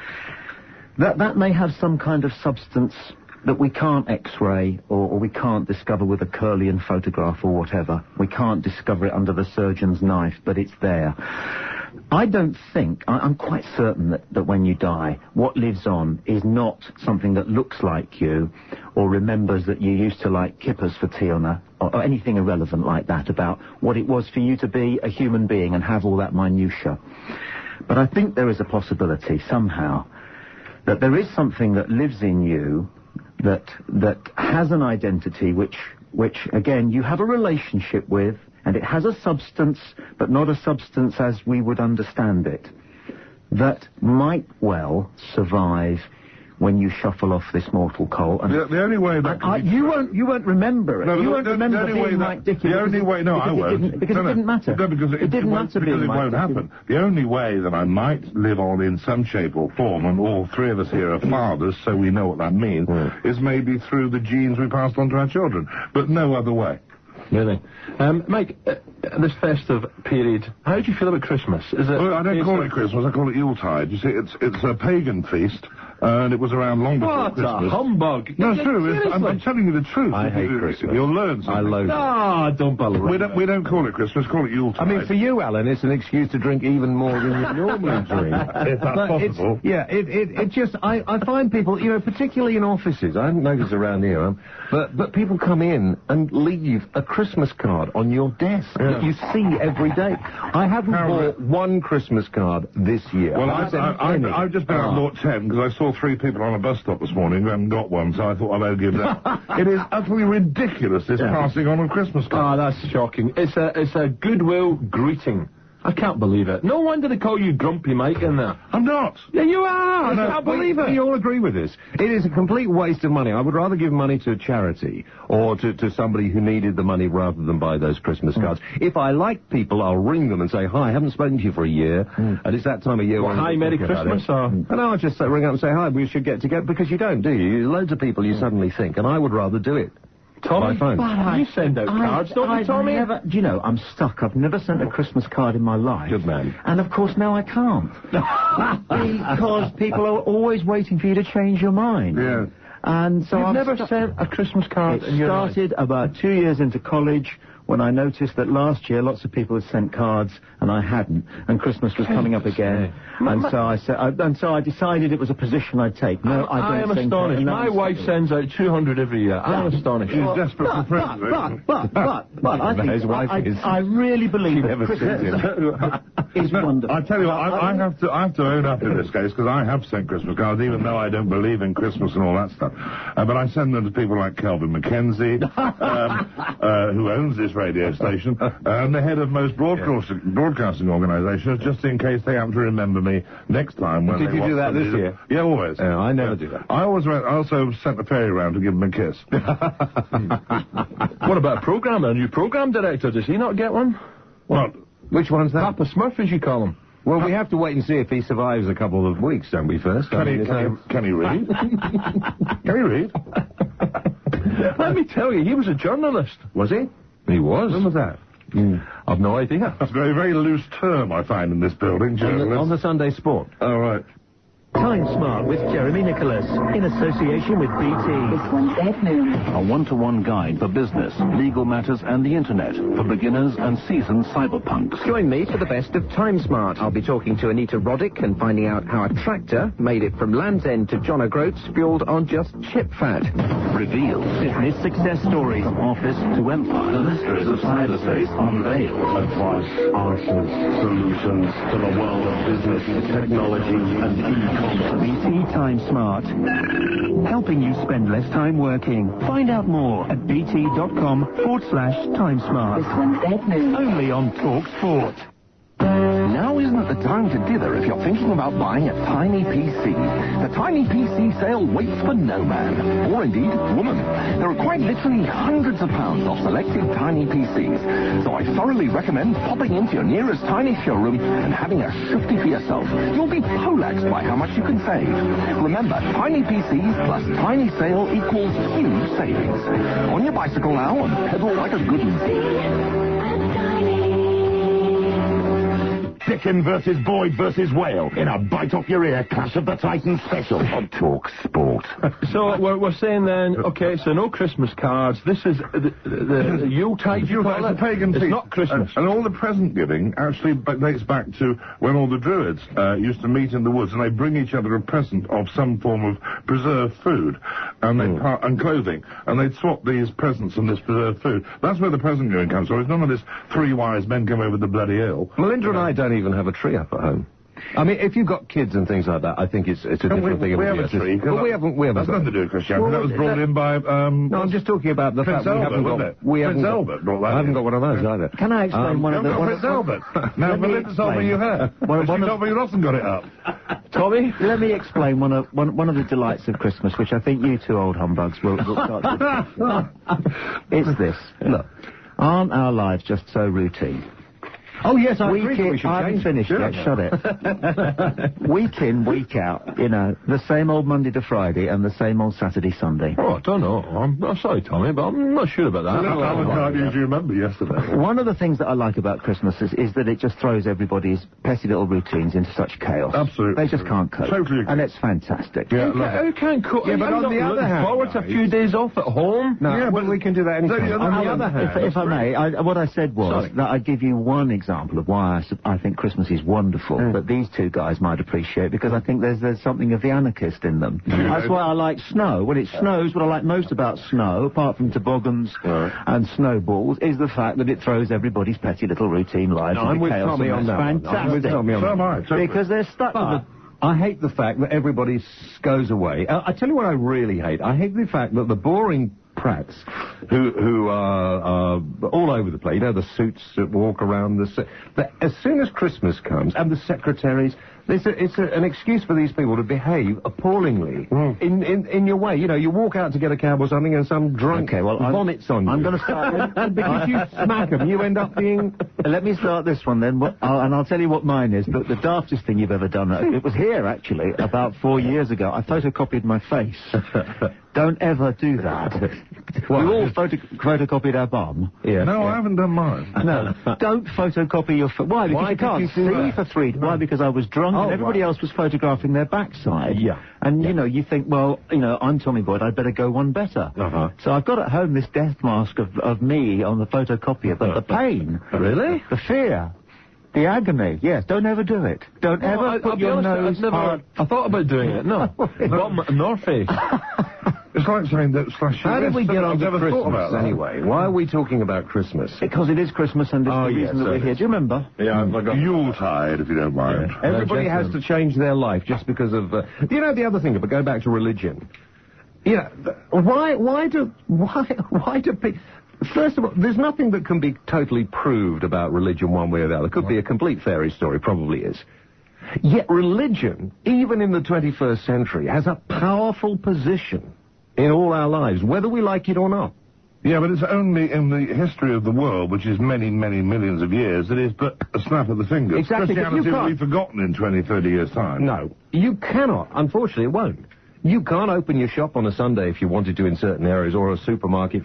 that may have some kind of substance that we can't X-ray or we can't discover with a Kirlian photograph or whatever. We can't discover it under the surgeon's knife, but it's there. I don't think, I'm quite certain that when you die, what lives on is not something that looks like you or remembers that you used to like kippers for tea or anything irrelevant like that about what it was for you to be a human being and have all that minutiae. But I think there is a possibility somehow that there is something that lives in you that has an identity which again you have a relationship with, and it has a substance, but not a substance as we would understand it, that might well survive when you shuffle off this mortal coal. And the only way that you won't remember it. No, you won't remember being like Dickin. The only way, no, I won't. Because it didn't matter. No, because it didn't matter because it won't happen. The only way that I might live on in some shape or form, and all 3 of us here are fathers, so we know what that means, is maybe through the genes we passed on to our children. But no other way. Really? Mike, this festive period, how do you feel about Christmas? Is it? Well, I don't call it Christmas, I call it Yuletide. You see, it's a pagan feast, and it was around long before Christmas. What a humbug! No, it's true. I'm telling you the truth. I hate Christmas. You'll learn something. I loathe it. Don't bother. We don't call it Christmas, call it Yuletide. I mean, for you, Alan, it's an excuse to drink even more than you normally drink. If that's possible. It just, I find people, you know, particularly in offices, I haven't noticed around here, but people come in and leave a Christmas card on your desk that you see every day. I haven't bought one Christmas card this year. Well, I've just been out Lot 10 because I saw 3 people on a bus stop this morning who hadn't got one, so I thought I'd better give that. It is utterly ridiculous, this passing on of Christmas cards. That's shocking. It's a goodwill greeting I can't believe it. No wonder they call you Grumpy Mike in there. I'm not. Yeah, you are. I can't believe it. We all agree with this. It is a complete waste of money. I would rather give money to a charity or to somebody who needed the money rather than buy those Christmas cards. If I like people, I'll ring them and say, hi, I haven't spoken to you for a year, and it's that time of year. Well, hi, Merry Christmas, or... And I'll just ring up and say, hi, we should get together, because you don't, do you? Loads of people you suddenly think, and I would rather do it. Tommy, by phone. You send out cards, don't you, Tommy? Do you know, I'm stuck. I've never sent a Christmas card in my life. Good man. And of course now I can't. Because people are always waiting for you to change your mind. Yeah. And so You've I've never sent a Christmas card in your life? It started about 2 years into college, when I noticed that last year lots of people had sent cards and I hadn't, and Christmas was coming up again, and so I decided it was a position I'd take. No, I am astonished. My wife sends out 200 every year. I'm astonished. She's desperate for presents. But I think His wife I really believe that never Christmas sends is wonderful. I tell you what, I have to own up in this case, because I have sent Christmas cards, even though I don't believe in Christmas and all that stuff. But I send them to people like Kelvin McKenzie, who owns this radio station, and the head of most broadcasting organisations, just in case they happen to remember me next time. When Did you do that this year? Yeah, always. I never do that. I also sent a fairy round to give him a kiss. What about a programmer? A new program director? Does he not get one? What? Which one's that? Papa Smurf, as you call him. Well, we have to wait and see if he survives a couple of weeks, don't we, first? Can he read? Can he read? Let me tell you, he was a journalist. Was he? He was. When was that? I've no idea. That's a very, very loose term I find in this building, journalist. On the Sunday Sport. All right. Time Smart with Jeremy Nicholas, in association with BT. This one's at noon. A one-to-one guide for business, legal matters and the internet for beginners and seasoned cyberpunks. Join me for the best of Time Smart. I'll be talking to Anita Roddick and finding out how a tractor made it from Land's End to John O'Groats fueled on just chip fat. Reveal. Business success stories. From office to empire. The mysteries of cyberspace unveiled. Advice, answers, solutions to the world of business, technology and e-commerce. BT Time Smart. Helping you spend less time working. Find out more at bt.com/Time Smart. This one's at noon. Only on TalkSport. Now isn't the time to dither if you're thinking about buying a tiny PC. The tiny PC sale waits for no man, or indeed woman. There are quite literally hundreds of pounds off selected tiny PCs, so I thoroughly recommend popping into your nearest tiny showroom and having a shifty for yourself. You'll be poleaxed by how much you can save. Remember, tiny PCs plus tiny sale equals huge savings. On your bicycle now and pedal like a good one. Dickin versus Boyd versus Whale in a bite-off-your-ear Clash of the Titans special on TalkSport. So we're saying then, okay, so no Christmas cards. This is the Yuletide. It's a pagan feast. It's not Christmas. And all the present giving actually dates back to when all the Druids used to meet in the woods, and they bring each other a present of some form of preserved food and and clothing, and they'd swap these presents and this preserved food. That's where the present giving comes from. It's none of this three wise men come over the bloody hill. Melinda and I don't even have a tree up at home. I mean, if you've got kids and things like that, I think it's a different thing. We have a tree. But we haven't. That's nothing to do with Christianity. That was brought in by. No, I'm just talking about the Prince fact we Albert, haven't wasn't got. it? We Prince haven't Albert brought that I haven't in. got one of those either. Can I explain one of the... Prince Albert. Now, Melinda told me you have. She told me you often got it up. Tommy? Let me explain one of the delights of Christmas, which I think you two old humbugs will start to... It's this. Look, aren't our lives just so routine? Oh, yes, I Week agree. in, I haven't finished yet, shut it. Week in, week out, you know, the same old Monday to Friday and the same old Saturday, Sunday. Oh, I don't know. I'm sorry, Tommy, but I'm not sure about that. I can't usually remember yesterday. One of the things that I like about Christmas is that it just throws everybody's petty little routines into such chaos. Absolutely. They just can't cope. Totally agree. And it's fantastic. Yeah, Who can't cook? Yeah, but on the other hand, forward to a few days off at home. No, yeah, but we can do that anytime. On the other hand, if I may, what I said was that I'd give you one example of why I think Christmas is wonderful, that these two guys might appreciate, because I think there's something of the anarchist in them. That's why I like snow. When it snows, what I like most about snow, apart from toboggans and snowballs, is the fact that it throws everybody's petty little routine lives into I'm with chaos. Tommy on that. I'm with Tommy on that. So am I. Because they're stuck with the... I hate the fact that everybody goes away. I tell you what I really hate. I hate the fact that the boring Pratts who are all over the place. You know, the suits that walk around as soon as Christmas comes, and the secretaries, it's an excuse for these people to behave appallingly in your way. You know, you walk out to get a cab or something and some drunk vomits on you. I'm going to start... and because you smack them, you end up being... Let me start this one then, and I'll tell you what mine is. The daftest thing you've ever done, it was here actually, about 4 years ago. I photocopied my face. Don't ever do that. We all photocopied our bum. Yeah. No, I haven't done mine. No, don't photocopy your... Why? Because you can't see for 3... Why? Because I was drunk and everybody else was photographing their backside. Yeah. And, you know, you think, well, you know, I'm Tommy Boyd, I'd better go one better. So I've got at home this death mask of me on the photocopier, but the pain... Really? The fear... The agony, yes, don't ever do it. Don't ever put your nose hard... I thought about doing it, no. Bottom nor face. It's like saying that slash your How did wrist. we get on to I've never thought Christmas, about that. anyway? Why are we talking about Christmas? Because it is Christmas and it's the reason that we're here. Do you remember? Yeah, I got Yuletide, if you don't mind. Yeah. Everybody has to change their life just because of... you know, the other thing, but go back to religion. Yeah, why do people... First of all, there's nothing that can be totally proved about religion one way or the other. It could be a complete fairy story, probably is. Yet religion, even in the 21st century, has a powerful position in all our lives, whether we like it or not. Yeah, but it's only in the history of the world, which is many, many millions of years, that is but a snap of the fingers. Exactly. Christianity will be forgotten in 20, 30 years' time. No, you cannot. Unfortunately, it won't. You can't open your shop on a Sunday if you wanted to in certain areas, or a supermarket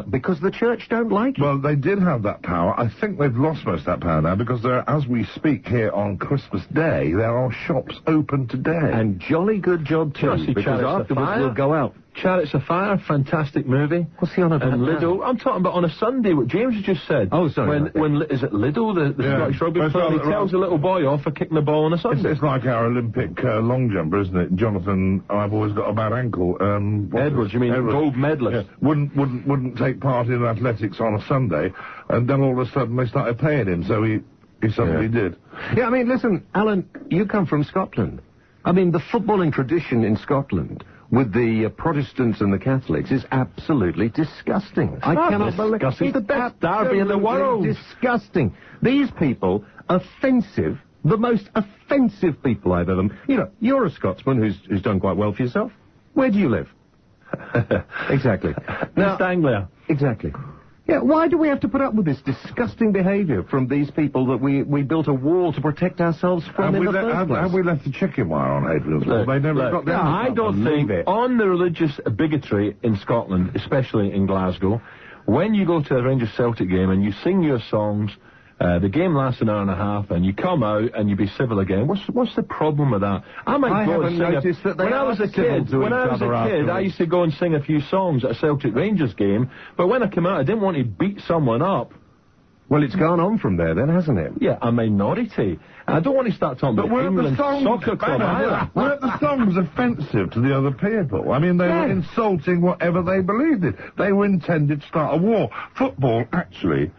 because the church don't like it. Well, they did have that power. I think they've lost most of that power now, because there, as we speak here on Christmas Day, there are shops open today. And jolly good job too, because afterwards we'll go out. Chariots of Fire, fantastic movie. What's he on about? And Lidl. I'm talking about on a Sunday, what James has just said. Oh, sorry. When is it Lidl, the Scottish rugby player, he tells a little boy off for kicking the ball on a Sunday. It's like our Olympic long jumper, isn't it? Jonathan, I've always got a bad ankle. Edwards, you mean Edwards. gold medalist? Yeah. Wouldn't take part in athletics on a Sunday, and then all of a sudden they started paying him, so he suddenly did. Yeah, I mean, listen, Alan, you come from Scotland. I mean, the footballing tradition in Scotland with the Protestants and the Catholics is absolutely disgusting. I cannot believe it's the best derby in the world. Disgusting. These people, offensive, the most offensive people I've ever... You know, you're a Scotsman who's done quite well for yourself. Where do you live? Exactly. East Anglia. Exactly. Yeah, why do we have to put up with this disgusting behaviour from these people that we built a wall to protect ourselves from in the first place? Have we left the chicken wire on Hadrian's Wall? They never got there. I don't think on the religious bigotry in Scotland, especially in Glasgow, when you go to a Rangers Celtic game and you sing your songs, the game lasts an hour and a half, and you come out and you be civil again. What's the problem with that? I might go and sing when I was a kid, I used to go and sing a few songs at a Celtic Rangers game, but when I came out, I didn't want to beat someone up. Well, it's gone on from there then, hasn't it? Yeah, a minority. I don't want to start talking about England soccer club either. Weren't the songs offensive to the other people? I mean, they were insulting whatever they believed in. They were intended to start a war. Football, actually,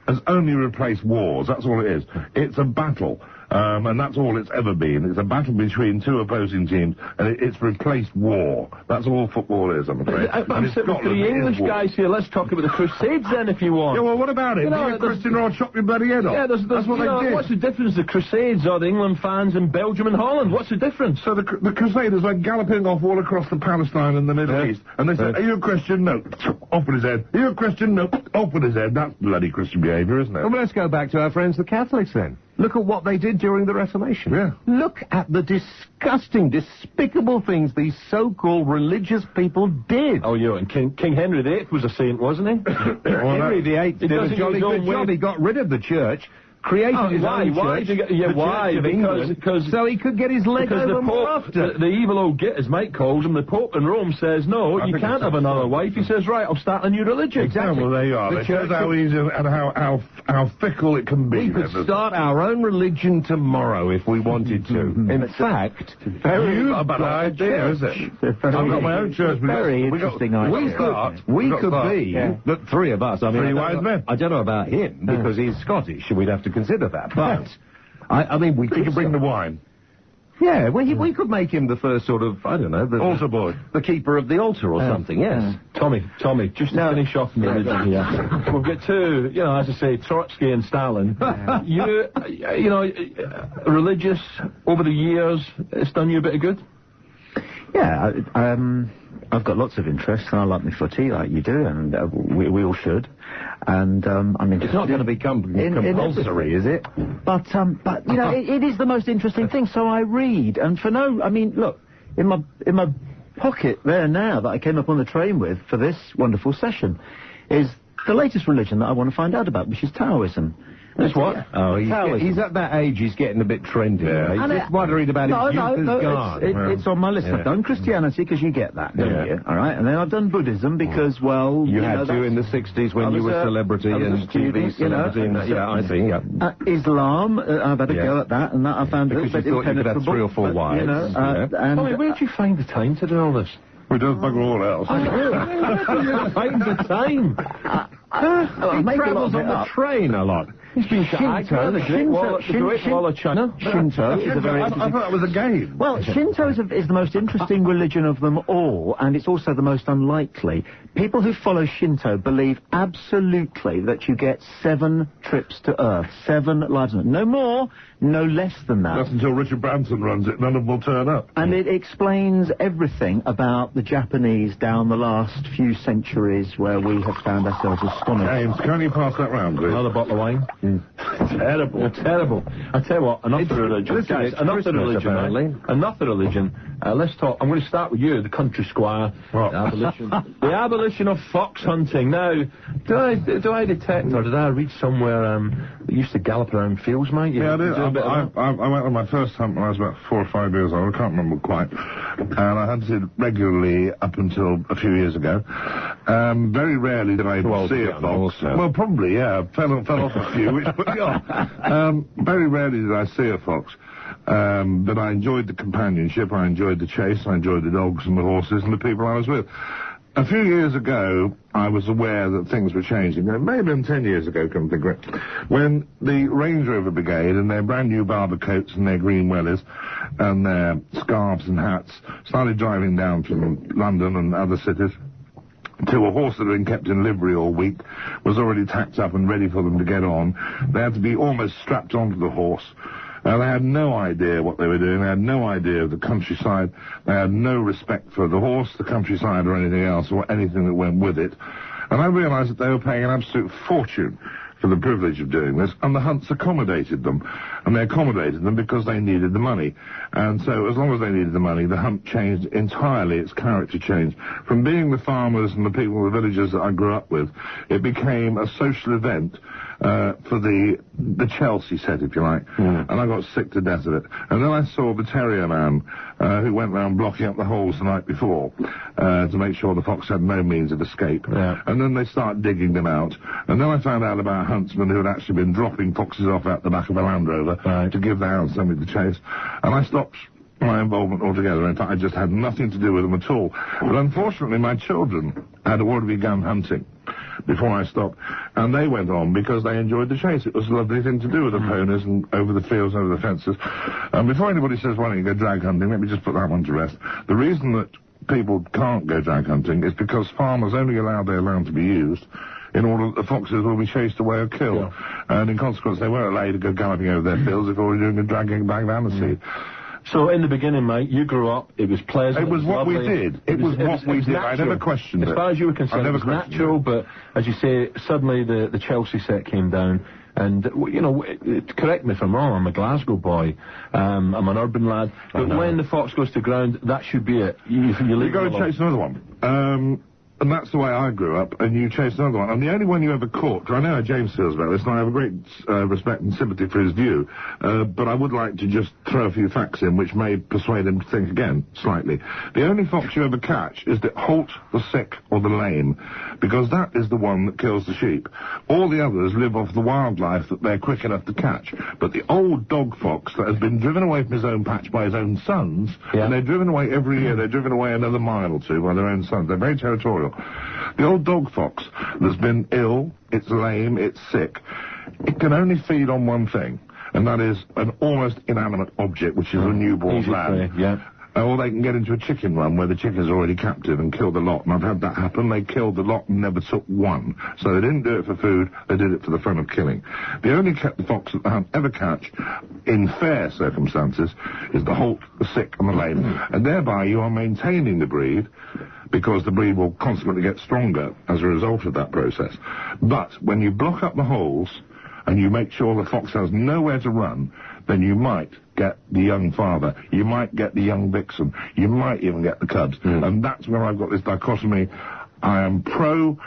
has only replaced wars. That's all it is. It's a battle. And that's all it's ever been. It's a battle between two opposing teams, and it's replaced war. That's all football is, I'm afraid. I'm sitting with the English guys here. Let's talk about the Crusades then, if you want. Yeah, well, what about it? Christian Rod chopped your bloody head off. Yeah, that's what they did. What's the difference, the Crusades or the England fans in Belgium and Holland? What's the difference? So the Crusaders were galloping off all across the Palestine and the Middle East, and they said, are you a Christian? No. Off with his head. Are you a Christian? No. Off with his head. That's bloody Christian behaviour, isn't it? Well, let's go back to our friends the Catholics then. Look at what they did during the Reformation. Yeah. Look at the disgusting, despicable things these so-called religious people did. Oh, yeah, and King Henry VIII was a saint, wasn't he? Henry VIII did a jolly good job. He got rid of the church, created his own church. Why? Because so he could get his leg over more often. The evil old git, as Mike calls him, the Pope in Rome says, no, you can't have another wife. He says, right, I'll start a new religion. Exactly. Yeah, well, there you are. It shows how easy and how fickle it can be. We could start our own religion tomorrow if we wanted to. In fact, you've got an idea, is it? I've got my own church. Very interesting idea. We could be, the three of us. I mean, three wise men. I don't know about him, because he's Scottish, we'd have to consider that. But, I mean, we can bring the wine. Yeah, well, we could make him the first sort of, I don't know, the altar boy, the keeper of the altar or something. Yes. Tommy, just to finish off in religion here. We'll get to, you know, as I say, Trotsky and Stalin. You know, religious over the years, it's done you a bit of good. Yeah, I've got lots of interests, and I like my footy, like you do, and we all should. And I mean, it's not going to become compulsory, is it? But you know, it is the most interesting thing. So I read, and I mean, look, in my pocket there now that I came up on the train with for this wonderful session, is the latest religion that I want to find out about, which is Taoism. That's what? Oh, he's at that age, he's getting a bit trendy. Yeah. He's just worried about his youth has gone. It's on my list. I've done Christianity because you get that, don't you? All right, and then I've done Buddhism because, well... You had to in the 60s when you were celebrity and TV celebrity. I see, yeah. Islam, I've had a go at that, and that I found because you thought you could have 3 or 4 wives. You know, and where did you find the time to do all this? We don't bugger all else. Find the time. He travels on the train a lot. He's been to Accra, the Great Wall of China. Shinto is a very interesting... I thought that was a game. Well, Shinto is the most interesting religion of them all, and it's also the most unlikely. People who follow Shinto believe absolutely that you get 7 trips to Earth, 7 lives on Earth. No more, no less than that. That's until Richard Branson runs it. None of them will turn up. And it explains everything about the Japanese down the last few centuries where we have found ourselves astonished. James, can you pass that round, please? Another bottle of wine? Terrible. I tell you what, enough of religion. Guys, enough of religion, mate. Enough of religion. Let's talk. I'm going to start with you, the country squire. The abolition of fox hunting. Now, do I detect, or did I read somewhere that used to gallop around fields, mate? Yeah, I did. I went on my first hunt when I was about 4 or 5 years old. I can't remember quite. And I hunted regularly up until a few years ago. Very rarely did I see a fox. Well, probably, yeah. Fell off a few, which put me off. Very rarely did I see a fox. But I enjoyed the companionship, I enjoyed the chase, I enjoyed the dogs and the horses and the people I was with. A few years ago, I was aware that things were changing. Maybe 10 years ago, come to think of it, when the Range Rover Brigade and their brand new barber coats and their green wellies and their scarves and hats started driving down from London and other cities to a horse that had been kept in livery all week, was already tacked up and ready for them to get on. They had to be almost strapped onto the horse. They had no idea what they were doing. They had no idea of the countryside. They had no respect for the horse, the countryside, or anything else, or anything that went with it. And I realised that they were paying an absolute fortune for the privilege of doing this, and the hunts accommodated them. And they accommodated them because they needed the money. And so, as long as they needed the money, the hunt changed entirely, its character changed. From being the farmers and the people, the villagers that I grew up with, it became a social event for the Chelsea set, if you like. And I got sick to death of it. And then I saw the terrier man who went round blocking up the holes the night before to make sure the fox had no means of escape. And then they start digging them out. And then I found out about huntsmen who had actually been dropping foxes off out the back of a Land Rover to give the hounds something to chase. And I stopped my involvement altogether. In fact, I just had nothing to do with them at all. But unfortunately, my children had already begun hunting before I stopped, and they went on because they enjoyed the chase. It was a lovely thing to do with the ponies and over the fields, over the fences. And before anybody says, why don't you go drag hunting, let me just put that one to rest. The reason that people can't go drag hunting is because farmers only allow their land to be used in order that the foxes will be chased away or killed. And in consequence, they weren't allowed to go galloping over their fields if they were doing a dragging back down the sea. So, in the beginning, mate, you grew up, it was pleasant. It was what we did. It was what we did. I never questioned it. As far as you were concerned, it was natural, but, as you say, suddenly the Chelsea set came down, and, you know, correct me if I'm wrong, I'm a Glasgow boy, I'm an urban lad, but when the fox goes to ground, that should be it. You go and chase another one. And that's the way I grew up, and you chased another one. And the only one you ever caught, 'cause I know how James feels about this, and I have a great respect and sympathy for his view, but I would like to just throw a few facts in which may persuade him to think again, slightly. The only fox you ever catch is the halt, the sick, or the lame, because that is the one that kills the sheep. All the others live off the wildlife that they're quick enough to catch. But the old dog fox that has been driven away from his own patch by his own sons, and they're driven away every year, they're driven away another mile or two by their own sons. They're very territorial. The old dog fox that's been ill, it's lame, it's sick, it can only feed on one thing. and that is an almost inanimate object, which is a newborn lamb. Yeah. Or they can get into a chicken run where the chicken's already captive and kill the lot. And I've had that happen. They killed the lot and never took one. So they didn't do it for food, they did it for the fun of killing. The only fox that the hunt ever catch, in fair circumstances, is the halt, the sick and the lame. And thereby you are maintaining the breed, because the breed will consequently get stronger as a result of that process. But when you block up the holes and you make sure the fox has nowhere to run, then you might get the young father, you might get the young vixen, you might even get the cubs. And that's where I've got this dichotomy. I am pro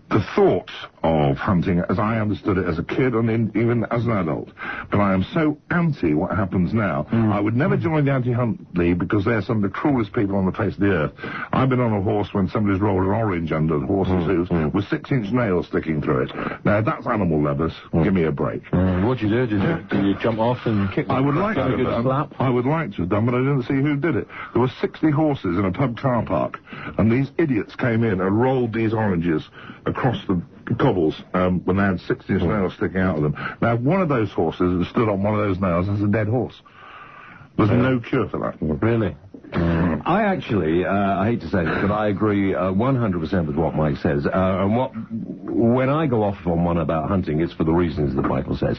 the thought of hunting as I understood it as a kid and even as an adult. But I am so anti what happens now. I would never join the anti-hunt league because they're some of the cruelest people on the face of the earth. I've been on a horse when somebody's rolled an orange under the horse's hooves with 6-inch nails sticking through it. Now, that's animal lovers. Give me a break. What'd you do? Did you jump off and kick I would like to have done. Slap? I would like to have done, but I didn't see who did it. There were 60 horses in a pub car park, and these idiots came in and rolled these oranges across the cobbles when they had 6-inch nails sticking out of them. Now, one of those horses that stood on one of those nails is a dead horse. There's no cure for that. Really? I actually, I hate to say this, but I agree 100% with what Mike says. When I go off on one about hunting, it's for the reasons that Michael says.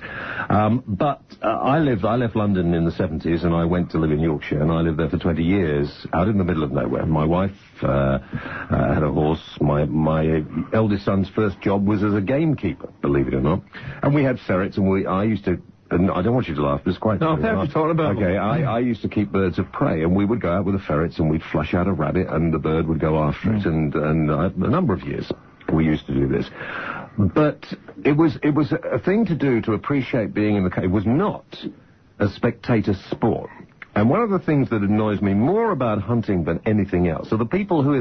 But I left London in the 70s, and I went to live in Yorkshire, and I lived there for 20 years, out in the middle of nowhere. My wife had a horse. My eldest son's first job was as a gamekeeper, believe it or not. And we had ferrets, and I used to... And I don't want you to laugh, but it's quite... No, I'm happy to talk about Okay, I used to keep birds of prey, and we would go out with the ferrets, and we'd flush out a rabbit, and the bird would go after it, and a number of years we used to do this. But it was a thing to do to appreciate being in the cave. It was not a spectator sport. And one of the things that annoys me more about hunting than anything else are the people who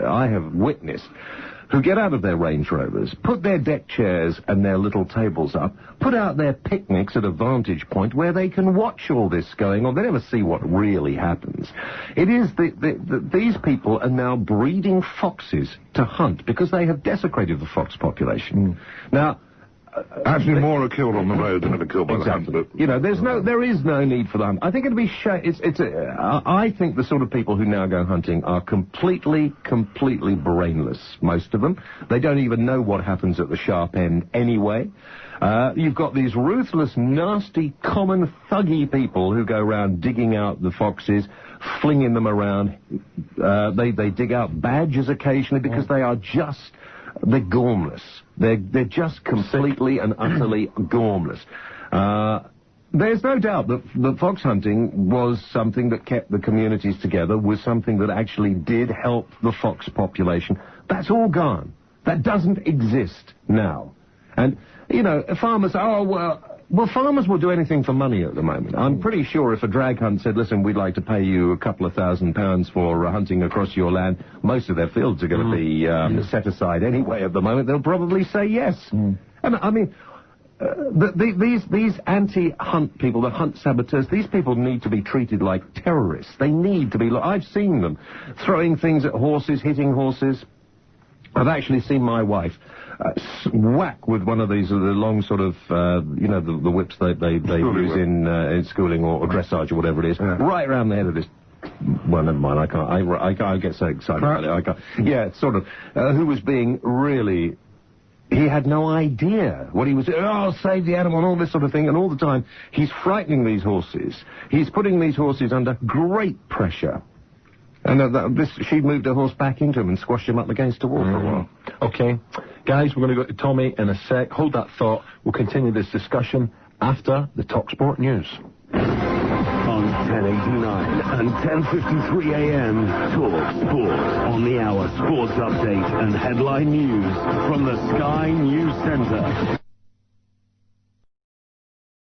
I have witnessed who get out of their Range Rovers, put their deck chairs and their little tables up, put out their picnics at a vantage point where they can watch all this going on. They never see what really happens. It is these people are now breeding foxes to hunt because they have desecrated the fox population. Now, actually, more are killed on the road than ever killed by the hunter. You know, there is no need for the hunt. I think it'd be I think the sort of people who now go hunting are completely brainless, most of them. They don't even know what happens at the sharp end anyway. You've got these ruthless, nasty, common, thuggy people who go around digging out the foxes, flinging them around. They dig out badgers occasionally because they are just... They're gormless. They're just completely and utterly gormless. There's no doubt that fox hunting was something that kept the communities together, was something that actually did help the fox population. That's all gone. That doesn't exist now. And, you know, farmers, farmers will do anything for money at the moment. I'm pretty sure if a drag hunt said, listen, we'd like to pay you a couple of £1,000 for hunting across your land, most of their fields are going to be set aside anyway at the moment. They'll probably say yes. And, I mean, these anti-hunt people, the hunt saboteurs, these people need to be treated like terrorists. They need to be... I've seen them throwing things at horses, hitting horses. I've actually seen my wife whack with one of these the long sort of you know, the whips they use in schooling or dressage or whatever it is, right around the head of this. Well, never mind. I can't get so excited about it. I can't. Yeah, sort of. Who was being really. He had no idea what he was doing. Oh, save the animal and all this sort of thing. And all the time, he's frightening these horses. He's putting these horses under great pressure. And she moved her horse back into him and squashed him up against a wall for a while. Okay. Guys, we're going to go to Tommy in a sec. Hold that thought. We'll continue this discussion after the TalkSport news. On 1089 and 10:53 a.m. TalkSport on the hour sports update and headline news from the Sky News Centre.